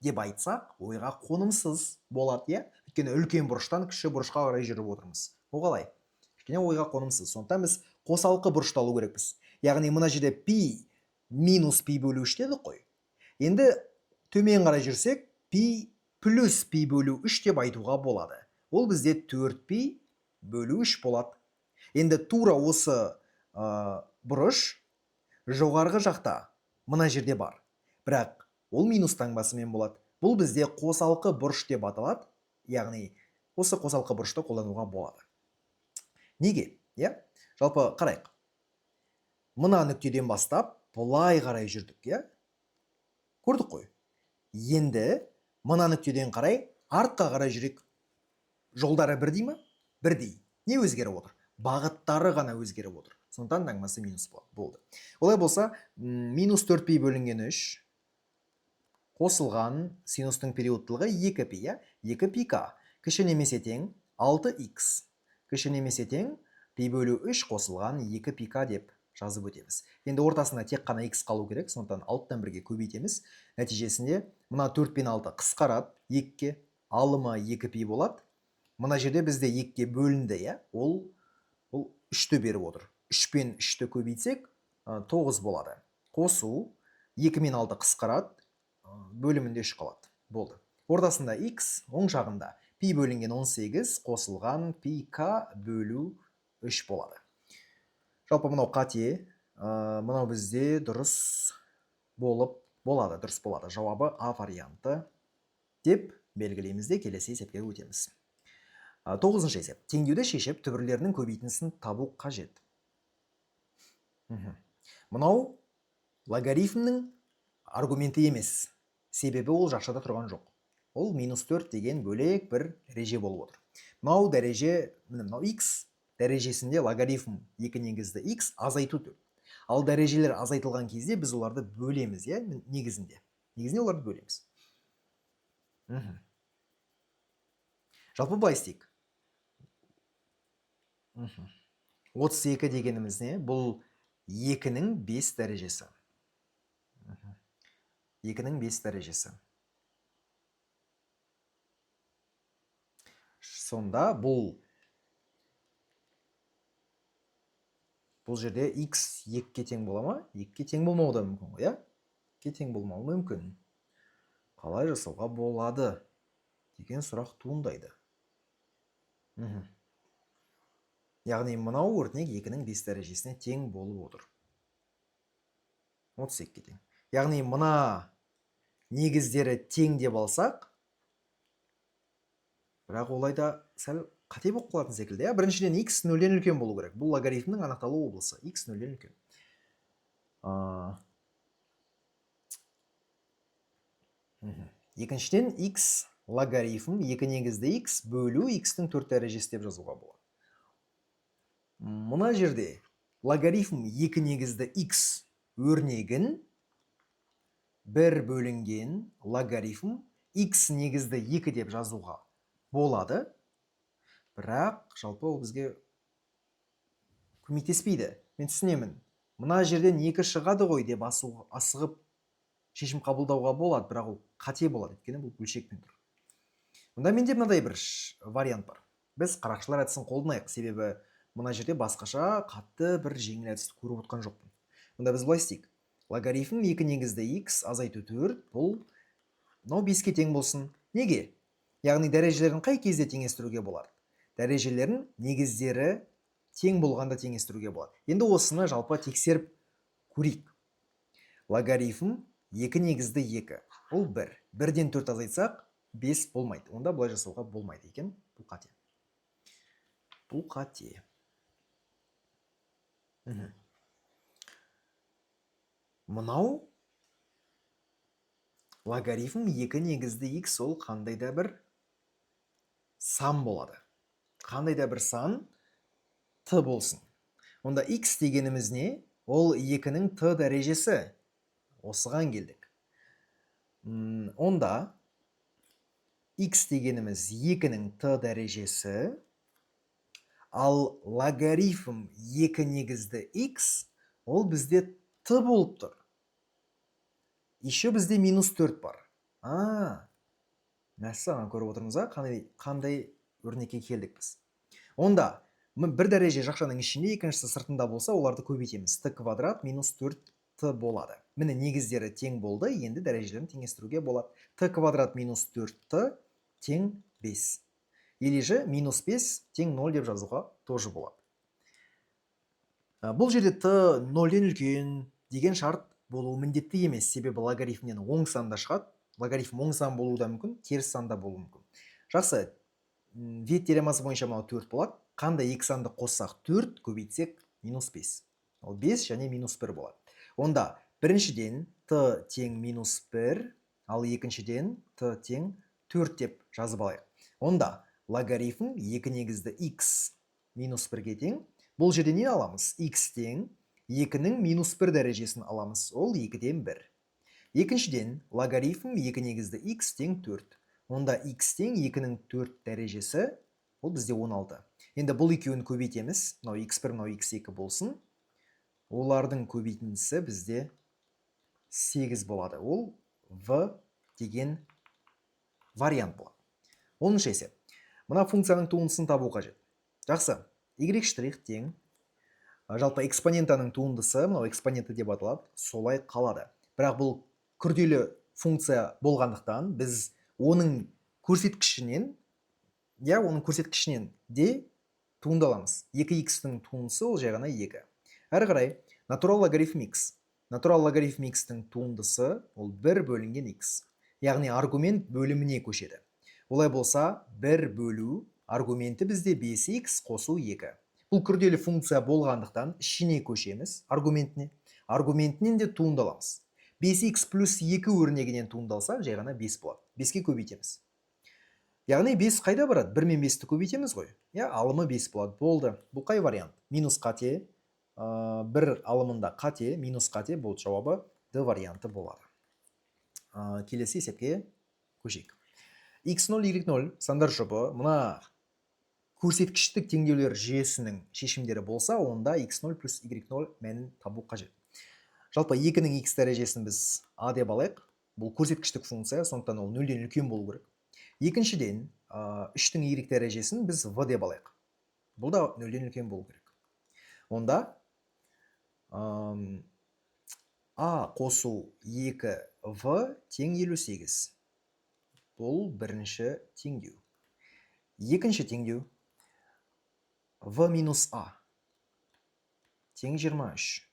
деп айтсақ, ойға қонымсыз болады, Өйткені үлкен бұрыштан кіші бұрышқа қарай жүріп отырмыз. О қалай? Өйткені ойға қонымсыз. Сондықтан біз қосалқы бұрышты алу керекпіз. Яғни мына жерде пи минус пи бөлі 3 дедік қой. Енді төмен қарай жүрсек, пи плюс пи бөлі 3 деп айтуға болады. Ол бізде 4 пи бөлі 3 болады. Енді тура осы бұрыш жоғарғы жақта мына жерде бар. Бірақ ол минус таңбасымен болады. Бұл бізде қосалқы бұрыш деп аталады. Яғни осы қосалқы бұрышты қолдануға болады. Неге? Жалпы қарайық. Мына нүктеден бастап бұлай қарай жүрдік, Көрдік қой. Енді мына нүктеден қарай артқа қарай жүрек. Жолдары бірдей ме? Бірдей. Не өзгеріп отыр? Бағыттары ғана өзгеріп отыр. Сондықтан таңбасы минус болды. Олай болса, минус 4 пи бөлінген 3 қосылған синустың периодтылығы 2 пи, 2 пи к. Кіші немесе тең 6х. Кіші немесе тең пи бөлі 3 қосылған 2 пи к деп жазып өтеміз. Енді ортасында тек қана х қалу керек, сондықтан 6-тан 1-ге көбейтеміз. Нәтижесінде мына 4 пен 6 қысқарады 2-ке, алымы 2 пи болады. Мына жерде бізде 2-ке бөлінді, ол 3-ті беріп отыр. 3 пен 3-ті көбейтсек 9 болады. Қосу 2 мен 6 қысқарады, бөлімінде 3 қалады. Болды. Ортасында х, оң жағында пи бөлінген 18 қосылған пи к бөлу 3 болады. Жалпы мынау қате, мынау бізде дұрыс болады. Жауабы А варианты деп белгілейміз де келесі есепке өтеміз. 9-шы есеп. Теңдеуді шешіп, түбірлерінің көбейтіндісін табу қажет. Мынау логарифмнің аргументі емес. Себебі ол жақшада тұрған жоқ. Ол минус 4 деген бөлек бір дәреже болып отыр. Мынау дәреже, мынау х дәрежесінде логарифм 2 негізді х азайту түр. Ал дәрежелер азайтылған кезде біз оларды бөлеміз, негізінде. Негізінде оларды бөлеміз. Жалпы былай істейік. 32 дегеніміз не? Бұл 2-нің 5 дәрежесі. 2-нің 5 дәрежесі. Сонда бұл жерде x 2-ке тең бола ма? 2-ке тең болмауы да мүмкін ғой, 2-ке тең болмауы мүмкін. Қалай жасауға болады деген сұрақ туындайды. Яғни мынау өртінек 2-нің 5 дәрежесіне тең болып отыр. 32-ке тең. Яғни мына негіздері тең деп алсақ, бірақ олайда сәл қате болып қалатын секілді. Біріншіден x 0-ден үлкен болу керек. Бұл логарифмнің анықталу облысы. X 0-ден үлкен. Екіншіден x логарифм 2 негізді x бөлу x-тің 4 дәрежесі деп жазуға болады. Мына жерде логарифм 2 негізді x өрнегін 1 бөлінген логарифм x негізді 2 деп жазуға болады. Бірақ жалпы ол бізге көмектеспейді. Мен түсінемін. Мына жерден 2 шығады ғой деп асығып шешім қабылдауға болады, бірақ ол қате болады, өйткені бұл бөлшекпен тұр. Мұнда менде мынадай бір вариант бар. Біз қарақшылар әдісін қолданайық, себебі мына жерде басқаша қатты бір жеңіл әдісті көріп отқан жоқпын. Мұнда біз былай істейік. Логарифм 2 негізді x азайту 4, бұл мынау 5-ке тең болсын. Неге? Яғни дәрежелерін қай кезде теңестіруге болады? Дәрежелерін негіздері тең болғанда теңестіруге болады. Енді осыны жалпы тексеріп көрейік. Логарифм 2 негізді 2. Ол 1. 1-ден 4 азайтсақ, 5 болмайды. Онда бұлай жасауға болмайды екен. Бұл қате. Бұл қате. Мынау логарифм 2 негізді x ол қандай да бір сан болады. Қандай да бір сан t болсын. Онда x дегеніміз не? Ол 2-нің t дәрежесі. Осыған келдік. Онда x дегеніміз 2-нің t дәрежесі, ал логарифм 2 негізді x ол бізде t болып тұр. Еще бізде минус 4 бар. Мәссаған көріп отырмыз, қандай өрнекке келдік біз. Онда бір дәреже жақшаның ішінде, екіншісі сыртында болса, оларды көбейтеміз. t квадрат минус 4t болады. Міне негіздері тең болды, енді дәрежелерін теңестіруге болады. t квадрат минус 4t тең 5. Или же минус 5 тең 0 деп жазуға тоже болады. Бұл жерде t 0-ден үлкен деген шарт болуы міндетті емес, себебі логарифмнен оң санда шығады. Логарифм оң сан болуы да мүмкін, теріс санда болуы мүмкін. Жақсы, вет теоремасы бойынша мынау 4 болады. Қандай екі санды қоссақ 4, көбейтсек минус 5. Ол 5 және минус 1 болады. Онда біріншіден t тең минус 1, ал екіншіден t тең 4 деп жазып алайық. Онда логарифм 2 негізді x минус 1-ге тең. Бұл жерде не аламыз? X тең 2-нің минус 1 дәрежесін аламыз. Ол 2-ден 1. Екіншіден, логарифм 2 негізді x тең 4. Онда x тең 2-нің 4 дәрежесі, ол бізде 16. Енді бұл екеуін көбейтеміз. Мынау x1, мынау x2 болсын. Олардың көбейтіндісі бізде 8 болады. Ол v деген вариант болады. 10-шы есеп. Мына функцияның туындысын табу қажет. Жақсы. y' тең. Жалпы экспонентаның туындысы, мынау экспоненті деп аталады, солай қалады. Бірақ бұл күрделі функция болғандықтан біз оның көрсеткішінен де туынды аламыз. 2x-тің туындысы ол жай ғана 2. Әрі қарай натурал логарифм x. Натурал логарифм x-тің туындысы ол 1 бөлінген x. Яғни аргумент бөліміне көшеді. Олай болса 1 бөлу аргументі бізде 5x қосу 2. Бұл күрделі функция болғандықтан ішіне көшеміз аргументіне. Аргументінен де туынды аламыз. 5x плюс 2 өрнегінен туындалса, жай ғана 5 болады. 5-ке көбейтеміз. Яғни 5 қайда барады? 1 мен 5-ті көбейтеміз ғой. Алымы 5 болады. Болды. Бұл қай вариант? Минус қате. 1 алымында қате, минус қате болды жауабы D варианты болады. Келесі есепке көшейік. x0, y0 сандар жұбы мына көрсеткіштік теңдеулер жүйесінің шешімдері болса, онда x0 плюс y0 мәнін табу қажет. Жалпы 2-нің x дәрежесін біз a деп алайық. Бұл көрсеткіштік функция, сондықтан ол 0-ден үлкен болу керек. Екіншіден 3-тің y дәрежесін біз v деп алайық. Бұл да 0-ден үлкен болу керек. Онда a қосу 2v тең 58. Бұл бірінші теңдеу. Екінші теңдеу v минус a тең 23.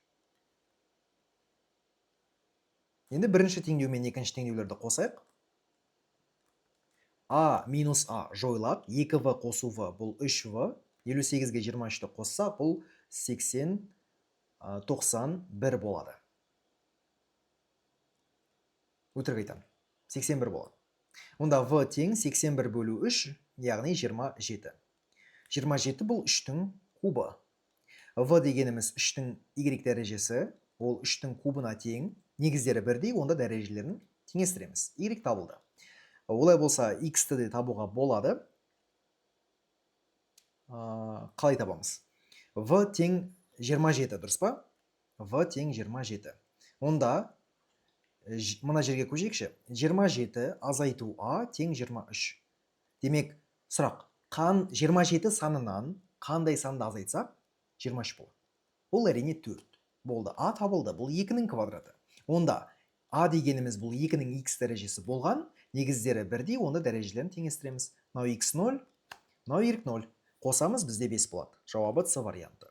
Енді бірінші теңдеу мен екінші теңдеулерді қосайық. a минус a жойылады. 2v қосу v бұл 3v. 58-ге 23-ті қосса бұл 91 болады. Өтірік айтамын. 81 болады. Онда v тең 81 бөлу 3, яғни 27. 27 бұл 3-тің кубы. V дегеніміз 3-тің y дәрежесі, ол 3-тің кубына тең. Негіздері бірдей, онда дәрежелерін теңестіреміз. Y табылды. Олай болса, x-ті де табуға болады. Қалай табамыз? V тең 27, дұрыс па? V тең 27. Онда мына жерге көшейікші. 27 азайту a тең 23. Демек, сұрақ, 27 санынан қандай санды азайтсақ 23 болады. Бұл әрине 4. Болды. A табылды. Бұл 2-нің квадраты. Онда a дегеніміз бұл 2-нің x дәрежесі болған, негіздері бірдей, онда дәрежелерін теңестіреміз. Мынау x 0, мынау y 0. Қосамыз, бізде 5 болады. Жауабы С варианты.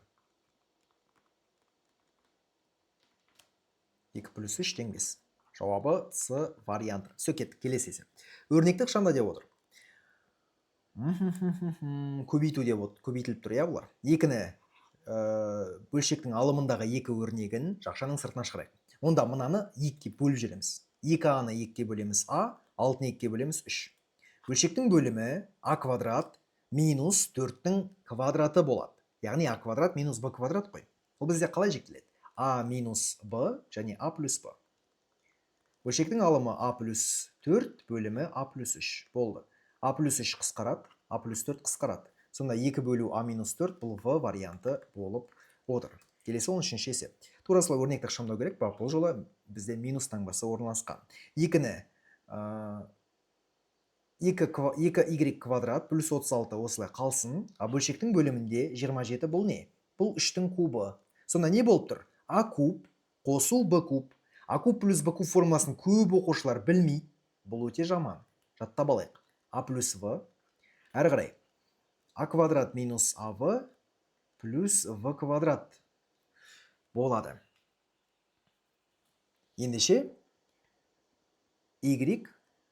2 плюс 3 тең 5. Жауабы С варианты. Сөкет, келесі есеп. Өрнекті ықшамда деп отыр. Көбейту деп отыр. Көбейтіліп тұр, иә бұлар. 2-ні бөлшектің алымындағы 2 өрнегін жақшаның сыртына шығарайық. Онда мынаны 2-ке бөліп жүреміз. 2a-ны 2-ке бөлеміз a, 6-ны 2-ке бөлеміз 3. Бөлшектің бөлімі a квадрат минус 4-тің квадраты болады. Яғни a квадрат минус b квадрат қой. Ол бізде қалай жіктеледі? a минус b және a плюс b. Бөлшектің алымы a плюс 4, бөлімі a плюс 3 болды. a плюс 3 қысқарады, a плюс 4 қысқарады. Сонда 2 бөлу a минус 4 бұл v варианты болып отыр. Келесі 13-ші есеп. Тура солай өрнекті ықшамдау керек, бірақ бұл жолы бізде минус таңбасы орналасқан. 2-ні 2y квадрат плюс 36 осылай қалсын, а бөлшектің бөлімінде 27 бұл не? Бұл 3-тің кубы. Сонда не болып тұр? a куб қосу b куб. a куб плюс b куб формуласын көп оқушылар білмейді. Бұл өте жаман. Жаттап алайық. a плюс v. Әрі қарай. a квадрат минус av плюс v квадрат болады. Ендеше y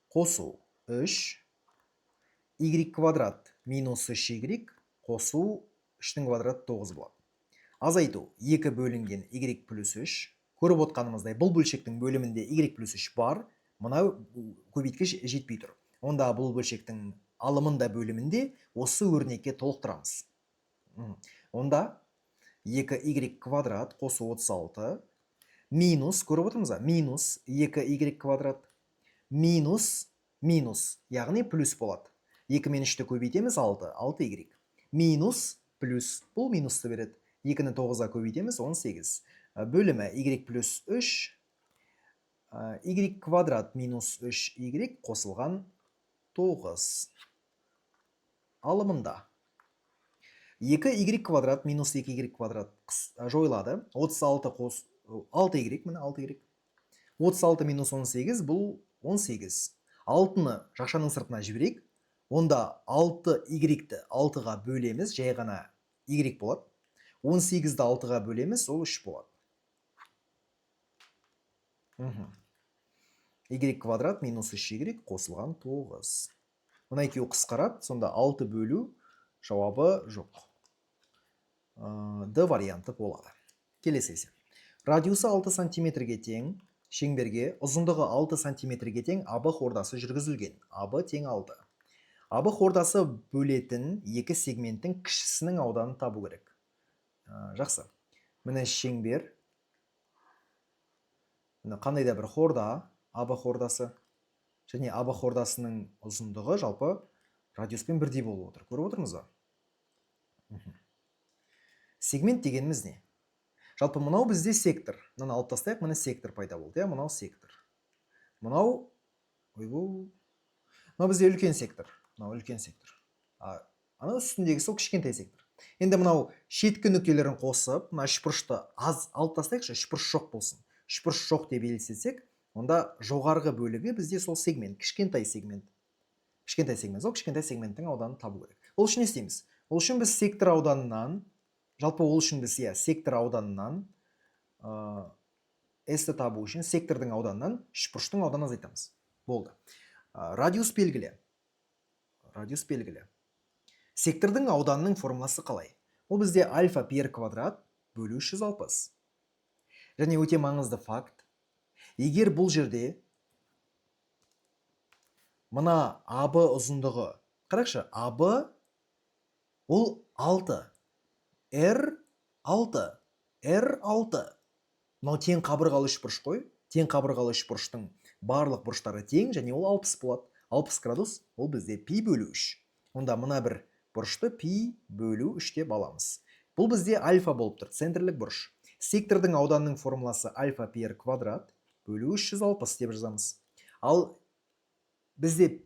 қосу 3, y квадрат минус 3y қосу 3-тің квадраты 9 болады. Азайту 2 бөлінген y плюс 3. Көріп отқанымыздай, бұл бөлшектің бөлімінде y плюс 3 бар, мынау көбейтке жетпей тұр. Онда бұл бөлшектің алымында бөлімінде осы өрнекке толықтырамыз. Онда 2y квадрат қосу 36 минус, көріп отырмыз ба? Минус 2y квадрат минус, яғни плюс болады. 2 мен 3-ті көбейтеміз 6y. Минус, плюс, бұл минусты береді. 2-ні 9-ға көбейтеміз 18. Бөлімі y плюс 3, y квадрат минус 3y қосылған 9. Алымында 2y квадрат минус 2y квадрат жойылады. 36 қос 6y, міне 6y. 36 минус 18 бұл 18. 6-ны жақшаның сыртына жіберейік. Онда 6y-ті 6-ға бөлеміз, жай ғана y болады. 18-ді 6-ға бөлеміз, ол 3 болады. Y квадрат минус 3y қосылған 9. Мұна екеуі қысқарады, сонда 6 бөлу жауабы жоқ. Д варианты болады. Келесі есеп. Радиусы 6 сантиметрге тең, шеңберге ұзындығы 6 сантиметрге тең АБ хордасы жүргізілген. АБ тең 6. АБ хордасы бөлетін екі сегменттің кішісінің ауданын табу керек. Жақсы. Міне шеңбер. Қандай да бір хорда, АБ хордасы. Және АБ хордасының ұзындығы жалпы радиуспен бірдей болып отыр. Көріп отырмыз ба? Сегмент дегеніміз не? Жалпы мынау бізде сектор. Мынаны алып тастайық, міне сектор пайда болды. Мынау сектор. Мынау бізде үлкен сектор. Мынау үлкен сектор. Анау үстіндегі сол кішкентай сектор. Енді мынау шеткі нүктелерін қосып, мына үшбұрышты аз алып тастайықшы, үшбұрыш жоқ болсын. Үшбұрыш жоқ деп елестетсек, онда жоғарғы бөлігі бізде сол сегмент, кішкентай сегмент. Кішкентай сегмент, сол кішкентай сегменттің ауданын табу керек. Ол үшін не істейміз? Ол үшін біз сектор ауданынан, жалпы ол үшін біз сектор ауданынан S-ті табу үшін сектордың ауданынан үшбұрыштың ауданын азайтамыз. Болды. Радиус белгілі. Радиус белгілі. Сектордың ауданының формуласы қалай? Ол бізде альфа пи квадрат бөлу 360. Және өте маңызды факт. Егер бұл жерде мына АБ ұзындығы. Қарақшы, АБ ол 6. R 6. R 6. Мынау тең қабырғалы үшбұрыш қой. Тең қабырғалы үшбұрыштың барлық бұрыштары тең, және ол 60 болады. 60 градус ол бізде пи бөлу 3. Онда мына бір бұрышты пи бөлу 3 деп аламыз. Бұл бізде альфа болып тұр, центрлік бұрыш. Сектордың ауданының формуласы альфа пи р квадрат бөлу 360 деп жазамыз. Ал бізде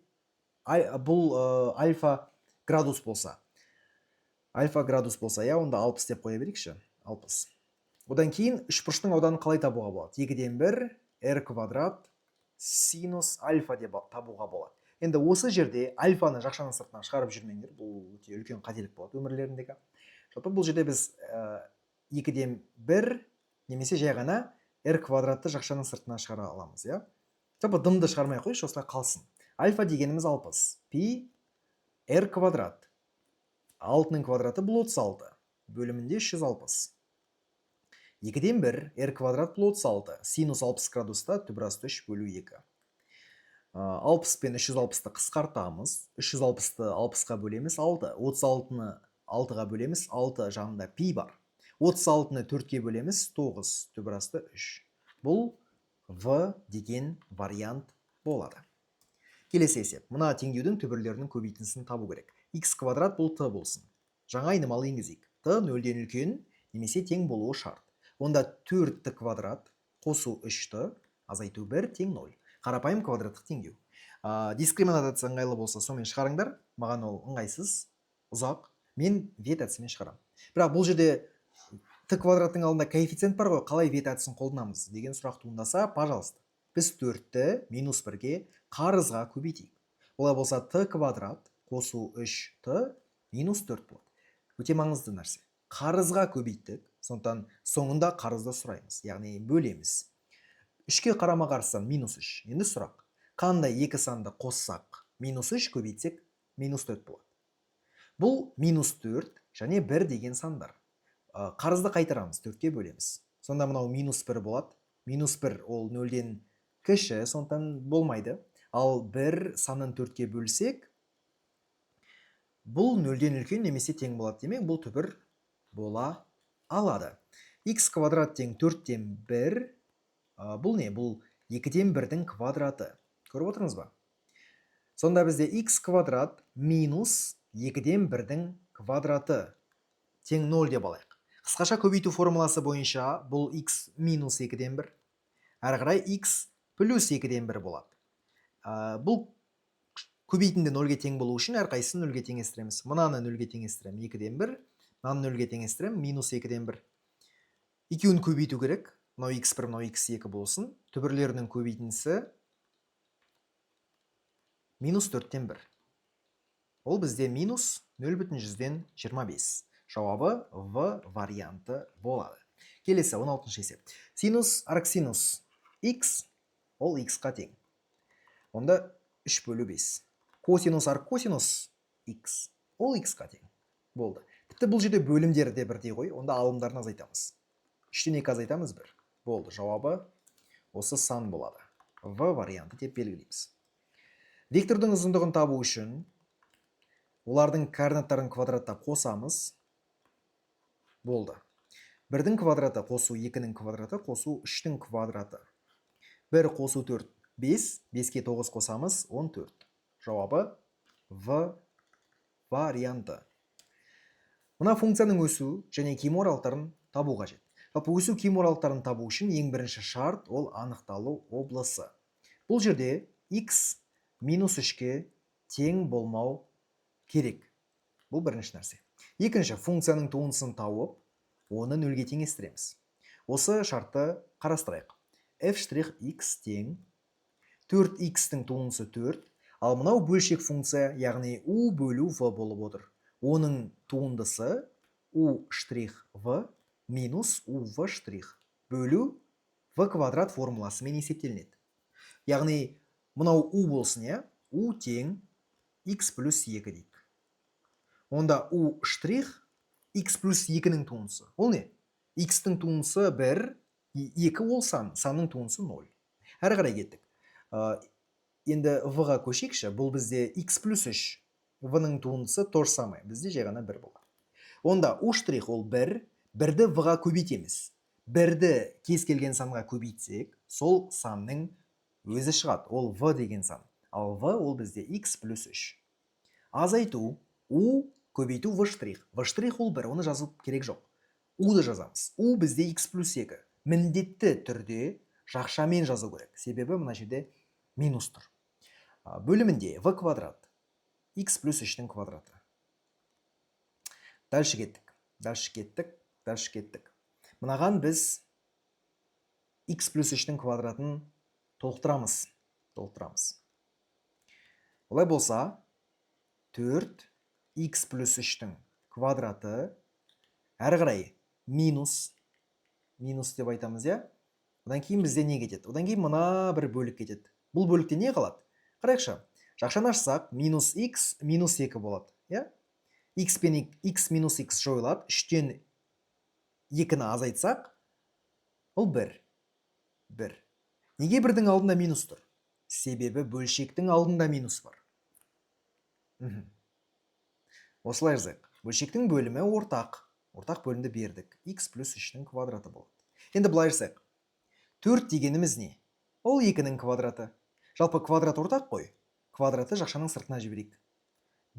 бұл альфа градус болса, я, онда 60 деп қоя берейікші. 60. Одан кейін үшбұрыштың ауданын қалай табуға болады? 2-ден 1 r квадрат синус альфа деп табуға болады. Енді осы жерде альфаны жақшаның сыртынан шығарып жүрмеңдер. Бұл өте үлкен қателік болады өмірлеріндегі. Жалпы бұл жерде біз 2-ден 1 немесе жай ғана r квадратты жақшаның сыртынан шығара аламыз, иә? Жалпы дымды шығармай қойшы, осылай қалсын. Альфа дегеніміз 60. Пи r квадрат. 6-ның квадраты бұл 36. Бөлімінде 360. 2-ден 1 r квадрат бұл 36. Синус 60 градуста түбірасты 3 бөлу 2. 60 пен 360-ты қысқартамыз. 360-ты 60-ға бөлеміз 6. 36-ны 6-ға бөлеміз 6, жағында пи бар. 36-ны 4-ке бөлеміз 9, түбірасты 3. Бұл В деген вариант болады. Келесі есеп. Мына теңдеудің түбірлерінің көбейтіндісін табу керек. X квадрат бұл т болсын. Жаңа айнымалы енгізейік. Т 0-ден үлкен немесе тең болуы шарт. Онда 4t квадрат қосу 3t азайту 1 тең 0. Қарапайым квадраттық теңдеу. Дискриминация ыңғайлы болса, сонымен шығарыңдар. Маған ол ыңғайсыз, ұзақ. Мен вет әдісімен шығарам. Бірақ бұл жерде т квадраттың алдында коэффициент бар ғой, қалай вет әдісін қолданамыз деген сұрақ туындаса, пожалуйста, біз 4-ті минус 1-ге қарызға көбейтейік. Олай болса, т квадрат қосу 3t минус 4 болады. Өте маңызды нәрсе. Қарызға көбейттік, сондықтан соңында қарызды сұраймыз, яғни бөлеміз. 3-ке қарама қарсы минус 3. Енді сұрақ. Қандай екі санды қоссақ, минус 3 көбейтсек, минус 4 болады. Бұл минус 4 және 1 деген сандар. Қарызды қайтарамыз, 4-ке бөлеміз. Сонда мынау минус 1 болады. Минус 1 ол 0-ден кіші, сондықтан болмайды. Ал 1 санын 4-ке бөлсек, бұл 0-ден үлкен немесе тең болады. Демек, бұл түбір бола алады. X квадрат тең 4-тен 1. Бұл не? Бұл 2-ден 1-дің квадраты. Көріп отырыңыз ба? Сонда бізде x квадрат минус 2-ден 1-дің квадраты тең 0 деп алайық. Қысқаша көбейту формуласы бойынша бұл x минус 2-ден 1. Әрі қарай x плюс 2-ден 1 болады. Бұл көбейтінді 0-ге тең болу үшін әрқайсысын 0-ге теңестіреміз. Мынаны 0-ге теңестірем 2-ден 1, мынаны 0-ге теңестірем минус 2-ден 1. Екеуін көбейту керек. Мынау x1, мынау x2 болсын. Түбірлерінің көбейтіндісі минус 4-тен 1. Ол бізде минус 0,25. Жауабы В варианты болады. Келесі 16-шы есеп. Синус арксинус x ол x-қа тең. Онда 3 бөлу 5. Косинус арккосинус x ол x-қа тең. Болды. Тіпті бұл жерде бөлімдері де бірдей ғой. Онда алымдарын азайтамыз. 3-тен 2 азайтамыз 1. Болды. Жауабы осы сан болады. В варианты деп белгілейміз. Вектордың ұзындығын табу үшін олардың координаттарын квадратта қосамыз. Болды. 1-дің квадраты қосу 2-нің квадраты қосу 3-тің квадраты. 1 қосу 4, 5. 5-ке 9 қосамыз 14. Жауабы В варианты. Мына функцияның өсу және кем оралықтарын табу қажет. Жалпы өсу кем оралықтарын табу үшін ең бірінші шарт ол анықталу облысы. Бұл жерде x минус 3-ке тең болмау керек. Бұл бірінші нәрсе. Екінші, функцияның туындысын тауып, оны 0-ге теңестіреміз. Осы шартты қарастырайық. f'(x) тең 4x-тің туындысы 4, ал мынау бөлшек функция, яғни u бөлу v болып отыр. Оның туындысы u'(v) минус uv' бөлу v квадрат формуласымен есептелінеді. Яғни мынау u болсын, я? u тең x плюс 2 дейік. Онда u' x плюс 2-нің туындысы. Ол не? X-тің туындысы 1, 2 ол сан, санның туындысы 0. Әрі қарай кеттік. енді v-ға көшейікші. Бұл бізде x плюс 3. v-ның туындысы то же самое. Бізде жай ғана 1 болады. Онда u' ол 1. 1-ді v-ға көбейтеміз. 1-ді кез келген санға көбейтсек, сол санның өзі шығады. Ол v деген сан. Ал v ол бізде x плюс 3. Азайту, u көбейту v'. v' ол 1, оны жазып керек жоқ. u-ды жазамыз. u бізде x плюс 2. Міндетті түрде жақшамен жазу керек. Себебі мына жерде минус тұр. Бөлімінде v квадрат, x плюс 3-дің квадраты. Дальше кеттік. Мынаған біз x плюс 3-дің квадратын толықтырамыз. Олай болса, 4x плюс 3-дің квадраты әрі қарай минус деп айтамыз, я? Одан кейін бізде не кетеді? Одан кейін мына бір бөлік кетеді. Бұл бөлікте не қалады? Қарайықшы, жақшаны ашсақ, минус x минус 2 болады, я? X минус x жойылады. 3-тен 2-ні азайтсақ, ол 1. Неге 1-дің алдында минус тұр? Себебі бөлшектің алдында минус бар. Осылай жазайық. Бөлшектің бөлімі ортақ бөлімді бердік. X плюс 3-дің квадраты болады. Енді былай жазайық. 4 дегеніміз не? Ол 2-ның квадраты. Жалпы квадрат ортақ қой. Квадраты жақшаның сыртына жіберейік.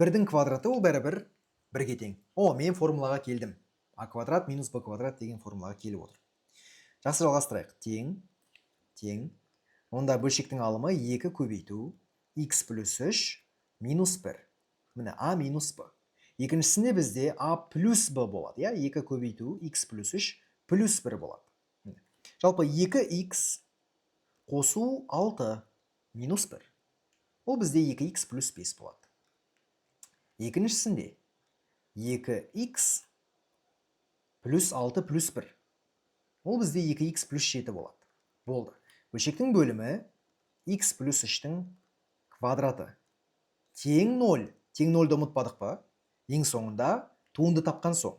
1-дің квадраты ол бәрібір 1-ге тең. Мен формулаға келдім. А квадрат минус b квадрат деген формулаға келіп отыр. Жақсы, жалғастырайық. Тең. Онда бөлшектің алымы 2 көбейту x плюс 3 минус 1. Міне a минус b. Екіншісінде бізде a плюс b болады. 2 көбейту x плюс 3 плюс 1 болады. Жалпы 2x қосу 6 минус 1. Ол бізде 2x плюс 5 болады. Екіншісінде 2x плюс 6 плюс 1. Ол бізде 2x плюс 7 болады. Болды. Бөлшектің бөлімі x плюс 3-дің квадраты. Тең 0. Тең 0-ды ұмытпадық па? Ең соңында туынды тапқан соң.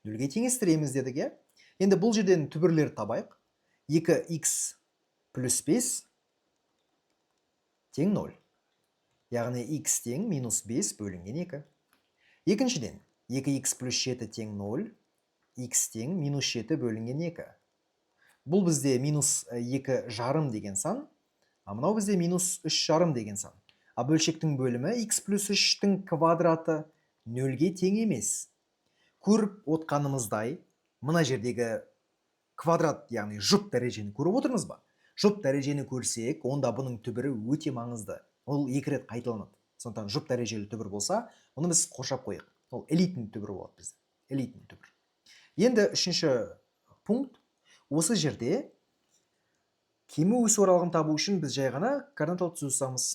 0-ге теңестіреміз дедік, е? Енді бұл жерден түбірлерді табайық. 2x плюс 5 тең 0. Яғни x тең минус 5 бөлінген 2. Екіншіден, 2x плюс 7 тең 0, x тең минус 7 бөлінген 2. Бұл бізде минус 2 жарым деген сан, а мынау бізде минус 3 жарым деген сан. А бөлшектің бөлімі x плюс 3-дің квадраты 0-ге тең емес. Көріп отқанымыздай, мына жердегі квадрат, яғни жұп дәрежені көріп отырмыз ба? Жұп дәрежені көрсек, онда бұның түбірі өте маңызды. Ол 2 рет қайталанады. Сондықтан жұп дәрежелі түбір болса, оны біз қоршап қойық. Ол элитный түбір болады бізде. Элитный түбір. Енді үшінші пункт. Осы жерде кеме өсу аралығын табу үшін біз жай ғана координаталық түзу жасаймыз.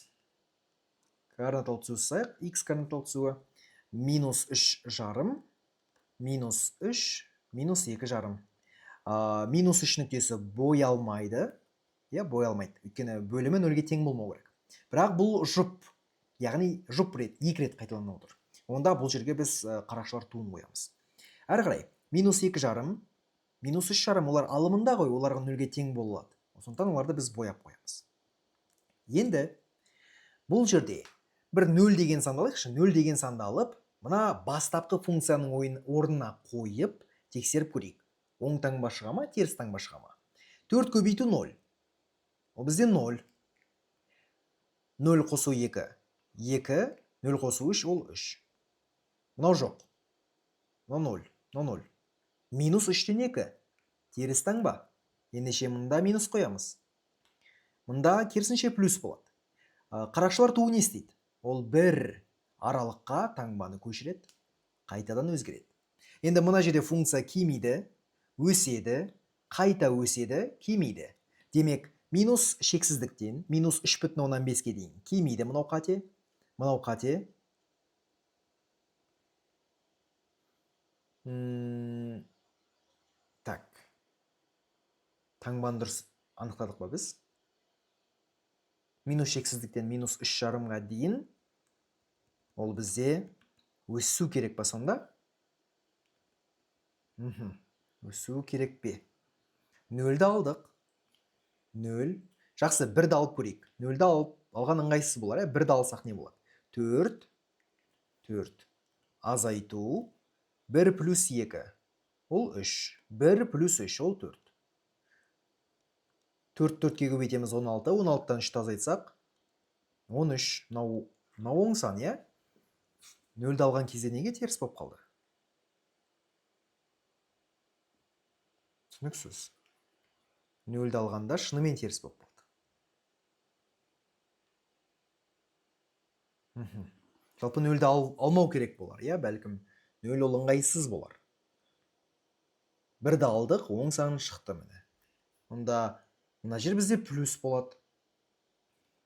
Координаталық түзу жасайық. X координаталық түзуі минус 3 жарым, минус 3, минус 2 жарым. Минус 3 нүктесі боялмайды. Боялмайды. Өйткені бөлімі 0-ге тең болмау керек. Бірақ бұл жұп, яғни жұп рет, 2 рет қайталанып отыр. Онда бұл жерге біз қарақшылар туын қоямыз. Әрі қарай, минус 2 жарым, минус 3 жарым, олар алымында ғой, оларға 0-ге тең болады. Сондықтан оларды біз бояп қоямыз. Енді бұл жерде бір 0 деген санды алайықшы. 0 деген санды алып, мына бастапқы функцияның орнына қойып, тексеріп көрейік. Оң таңба шыға ма, теріс таңба шыға ма? 4 көбейту 0. Ол бізде 0. 0 қосу 2. 2, 0 қосу 3, ол 3. Мынау жоқ. 0. Минус 3-тен 2. Теріс таңба. Ендеше мұнда минус қоямыз. Мұнда керісінше плюс болады. Қарақшылар туы не істейді? Ол бір аралыққа таңбаны көшіреді, қайтадан өзгереді. Енді мұна жерде функция кемейді, өседі, қайта өседі, кемейді. Демек, минус шексіздіктен минус 3,5-ке дейін кемейді мынау қате, мынау қате. Так. Таңбаны дұрыс анықтадық па біз? Минус шексіздіктен минус 3 жарымға дейін ол бізде өсу керек па сонда? Өсу керек пе? 0-ді алдық. 0, Жақсы, 1-ді алып көрейік. 0-ді алған ыңғайсыз болар, 1-ді алсақ не болады? 4, 4. Азайту 1 плюс 2. Ол 3. 1 плюс 3, ол 4. 4 4-ке көбейтеміз 16. 16-тан 3-ті азайтсақ 13. Мынау оң сан, иә? 0-ді алған кезде неге теріс болып қалды? Түсініксіз. 0-ді алғанда шынымен теріс болып қалды. Жалпы 0-ді алмау керек болар, иә? Бәлкім 0 ол ыңғайсыз болар. 1-ді алдық, оң сан шықты міне. Онда мына жер бізде плюс болады.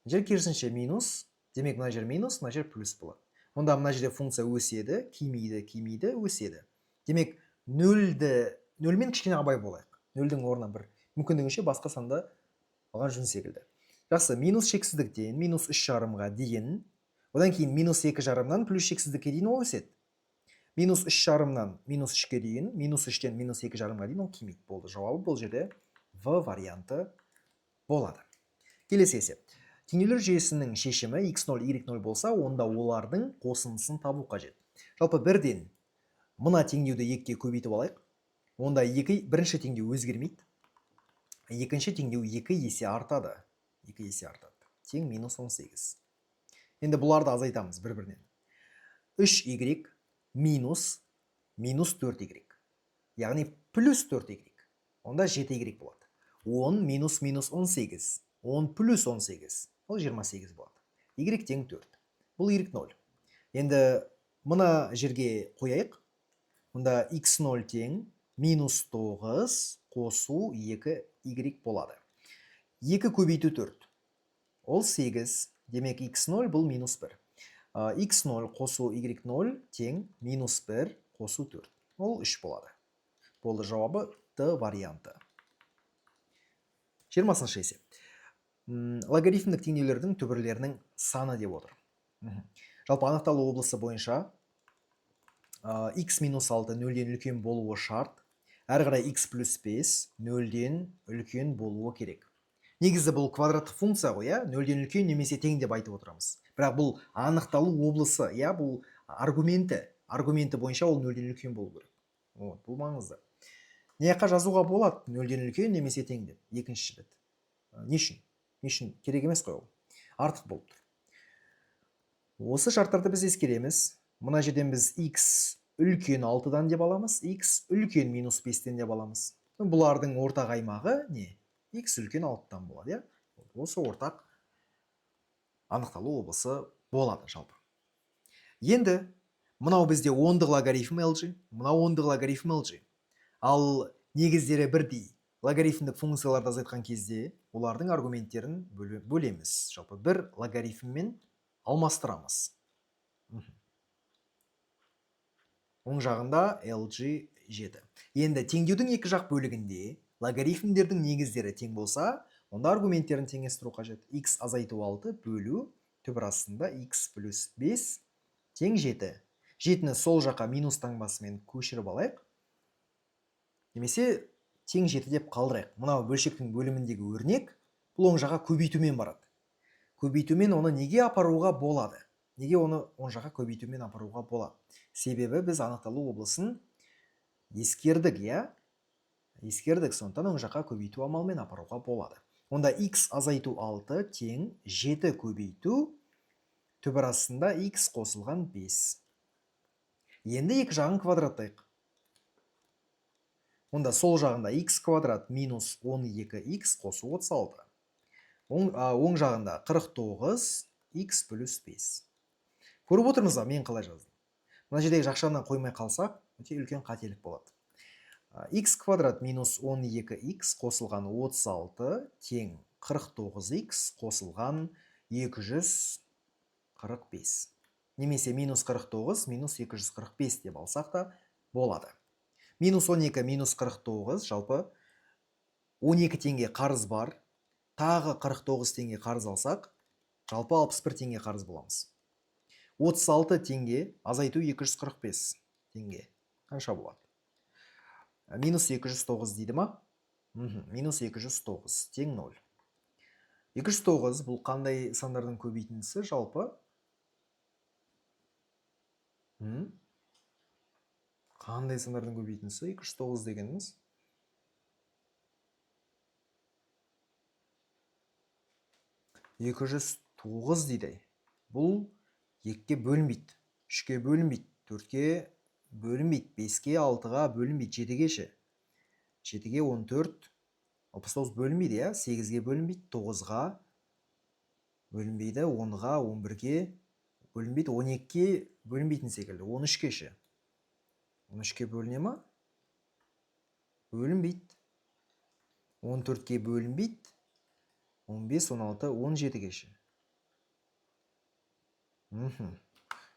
Жер керісінше минус, демек мына жер минус, мына жер плюс болады. Онда мына жерде функция өседі, кемейді, өседі. Демек 0-мен кішкене абай болайық. 0-дің орнына бір мүмкіндігінше басқа санды алған жөн секілді. Жақсы, минус шексіздіктен минус 3,5-ға дейін, одан кейін минус 2,5-нан плюс шексіздікке дейін ол өседі. Минус 3,5-нан минус 3-ке дейін, минус 3-тен минус 2,5-ға дейін ол кемейді. Болды. Жауабы бұл жерде В варианты болады. Келесі есеп. Теңдеулер жүйесінің шешімі x0, y0 болса, онда олардың қосындысын табу қажет. Жалпы 1-ден мына теңдеуді 2-ге көбейтіп алайық. Онда бірінші теңдеу өзгермейді. Екінші теңдеу 2 есе артады. 2 есе артады. Тең минус 18. Енді бұларды азайтамыз бір-бірінен. 3y минус 4y. Яғни плюс 4y. Онда 7y болады. 10 минус 18. 10 плюс 18. Ол 28 болады. Y тең 4. Бұл y0. Енді мұна жерге қойайық. Мұнда x0 тең минус 9 қосу 2y болады. 2 көбейту 4. Ол 8. Демек x0 бұл минус 1. x0 қосу y0 тең минус 1 қосу 4. Ол 3 болады. Болды, жауабы Д варианты. 20-шы есеп. Логарифмдік теңдеулердің түбірлерінің саны деп отыр. Жалпы анықталу облысы бойынша x минус 6 0-ден үлкен болуы шарт. Әрі қарай x плюс 5 0-ден үлкен болуы керек. Негізі бұл квадраттық функция ғой, 0-ден үлкен немесе тең деп айтып отырамыз. Бірақ бұл анықталу облысы, бұл аргументі бойынша ол 0-ден үлкен болу керек. Бұл маңызды. Не жаққа жазуға болады 0-ден үлкен немесе тең деп? Екінші бет. Не үшін? Керек емес қой ол. Артық болып тұр. Осы шарттарды біз ескереміз. Мына жерден біз x үлкен 6-дан деп аламыз, x үлкен минус 5-тен деп аламыз. Бұлардың ортақ аймағы не? X үлкен 6-дан болады, Осы ортақ анықталу облысы болады жалпы. Енді мынау бізде ондық логарифм LG, мынау ондық логарифм LG. Ал негіздері бірдей логарифмдік функцияларды азайтқан кезде олардың аргументтерін бөлеміз. Жалпы бір логарифммен алмастырамыз. Оң жағында LG 7. Енді теңдеудің екі жақ бөлігінде логарифмдердің негіздері тең болса, онда аргументтерін теңестіру қажет. X азайту 6 бөлу түбір астында x плюс 5 тең 7. 7-ні сол жаққа минус таңбасымен көшіріп алайық. Немесе тең 7 деп қалдырайық. Мынау бөлшектің бөліміндегі өрнек бұл оң жаққа көбейтумен барады. Көбейтумен оны неге апаруға болады? Неге оны оң жаққа көбейтумен апаруға болады? Себебі біз анықталу облысын ескердік, Ескердік, сондықтан оң жаққа көбейту амалмен апаруға болады. Онда x азайту 6 тең 7 көбейту түбір астында x қосылған 5. Енді екі жағын квадраттайық. Онда сол жағында x квадрат минус 12x қосу 36. Оң жағында 49 x плюс 5. Көріп отырмыз ба, мен қалай жаздым? Мына жердегі жақшаны қоймай қалсақ, өте үлкен қателік болады. X квадрат минус 12x қосылған 36 тең 49x қосылған 245. Немесе минус 49 минус 245 деп алсақ та болады. Минус 12 минус 49 жалпы 12 теңге қарыз бар. Тағы 49 теңге қарыз алсақ, жалпы 61 теңге қарыз боламыз. 36 теңге азайту 245 теңге. Қанша болады? Минус 209 дейді ма? Минус 209 тең 0. 209 бұл қандай сандардың көбейтіндісі жалпы? Қандай сандардың көбейтіндісі? 209 дегеніміз. 209 дейді. Бұл 2-ге бөлінбейді, 3-ге бөлінбейді, 4-ге бөлінбейді, 5-ге 6-ға бөлінбейді, 7-ге ше. 7-ге 14, 69 бөлінбейді, 8-ге бөлінбейді, 9-ға бөлінбейді, 10-ға, 11-ге бөлінбейді, 12-ге бөлінбейтін секілді, 13-ге ше. 13-ге бөліне ма? Бөлінбейді. 14-ге бөлінбейді, 15, 16, 17-ге ше.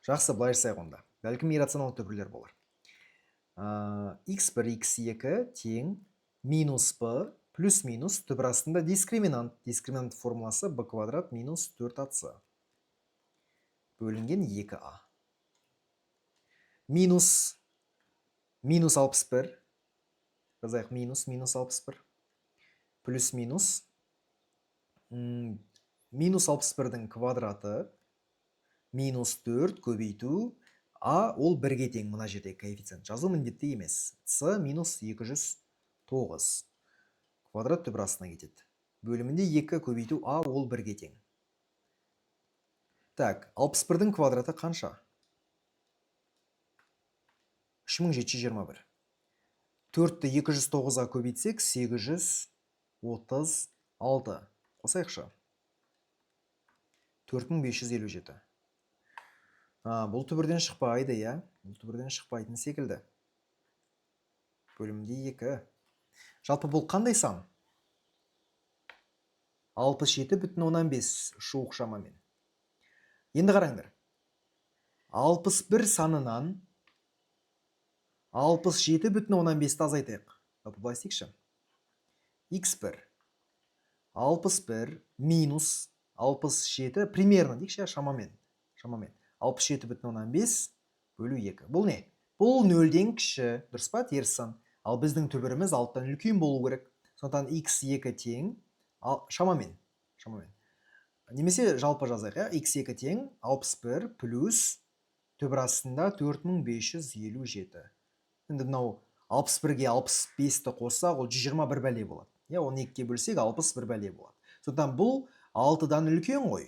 Жақсы, былай жасайық онда. Бәлкім иррационал түбірлер болар. x1, x2 тең минус b плюс минус түбір астында дискриминант. Дискриминант формуласы b квадрат минус 4ac. Бөлінген 2a. Минус 61. Жазайық минус 61. Плюс минус минус 61-дің квадраты минус 4 көбейту а ол 1-ге тең, мына жерде коэффициент жазу міндетті емес. С минус 209 квадрат түбір астына кетеді. Бөлімінде 2 көбейту а ол 1-ге тең. Так, 61-дің квадраты қанша? 3721. 4-ті 209-ға көбейтсек 836. Қосайықшы. 4557. Бұл түбірден шықпайды, Бұл түбірден шықпайтын секілді. Бөлімде 2. Жалпы бұл қандай сан? 67,15 шуық шамамен. Енді қараңдар. 61 санынан 67,15 азайтайық. Жалпы былай істейікші. x1 61 минус 67 примерно дейікші, шамамен. 67,15 бөлу 2. Бұл не? Бұл 0-ден кіші, дұрыс па, теріс сан. Ал біздің түбіріміз 6-тан үлкен болу керек. Сондықтан x2 тең, шамамен. Немесе жалпы жазайық, x2 тең 61 плюс түбір астында 4557. Енді мынау 61-ге 65-ті қоссақ, ол 121 бәле болады. 12-ге бөлсек 61 бәле болады. Сондықтан бұл 6-дан үлкен ғой.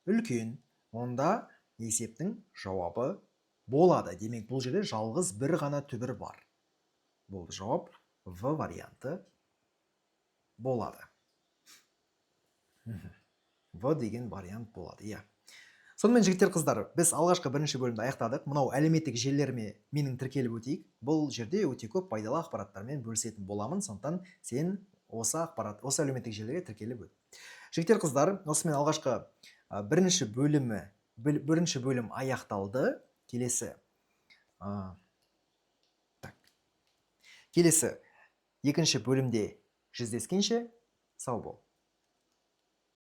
Үлкен. Онда есептің жауабы болады. Демек, бұл жерде жалғыз бір ғана түбір бар. Бұл жауап В варианты болады. В деген вариант болады. Сонымен жігіттер, қыздар, біз алғашқы бірінші бөлімді аяқтадық. Мынау әлеуметтік желілеріме менің тіркеліп өтейік. Бұл жерде өте көп пайдалы ақпараттармен бөлісетін боламын. Сондықтан сен осы әлеуметтік желілерге тіркеліп өт. Жігіттер, қыздар, осымен алғашқы бірінші бөлім аяқталды. Келесі екінші бөлімде жүздескенше сау бол.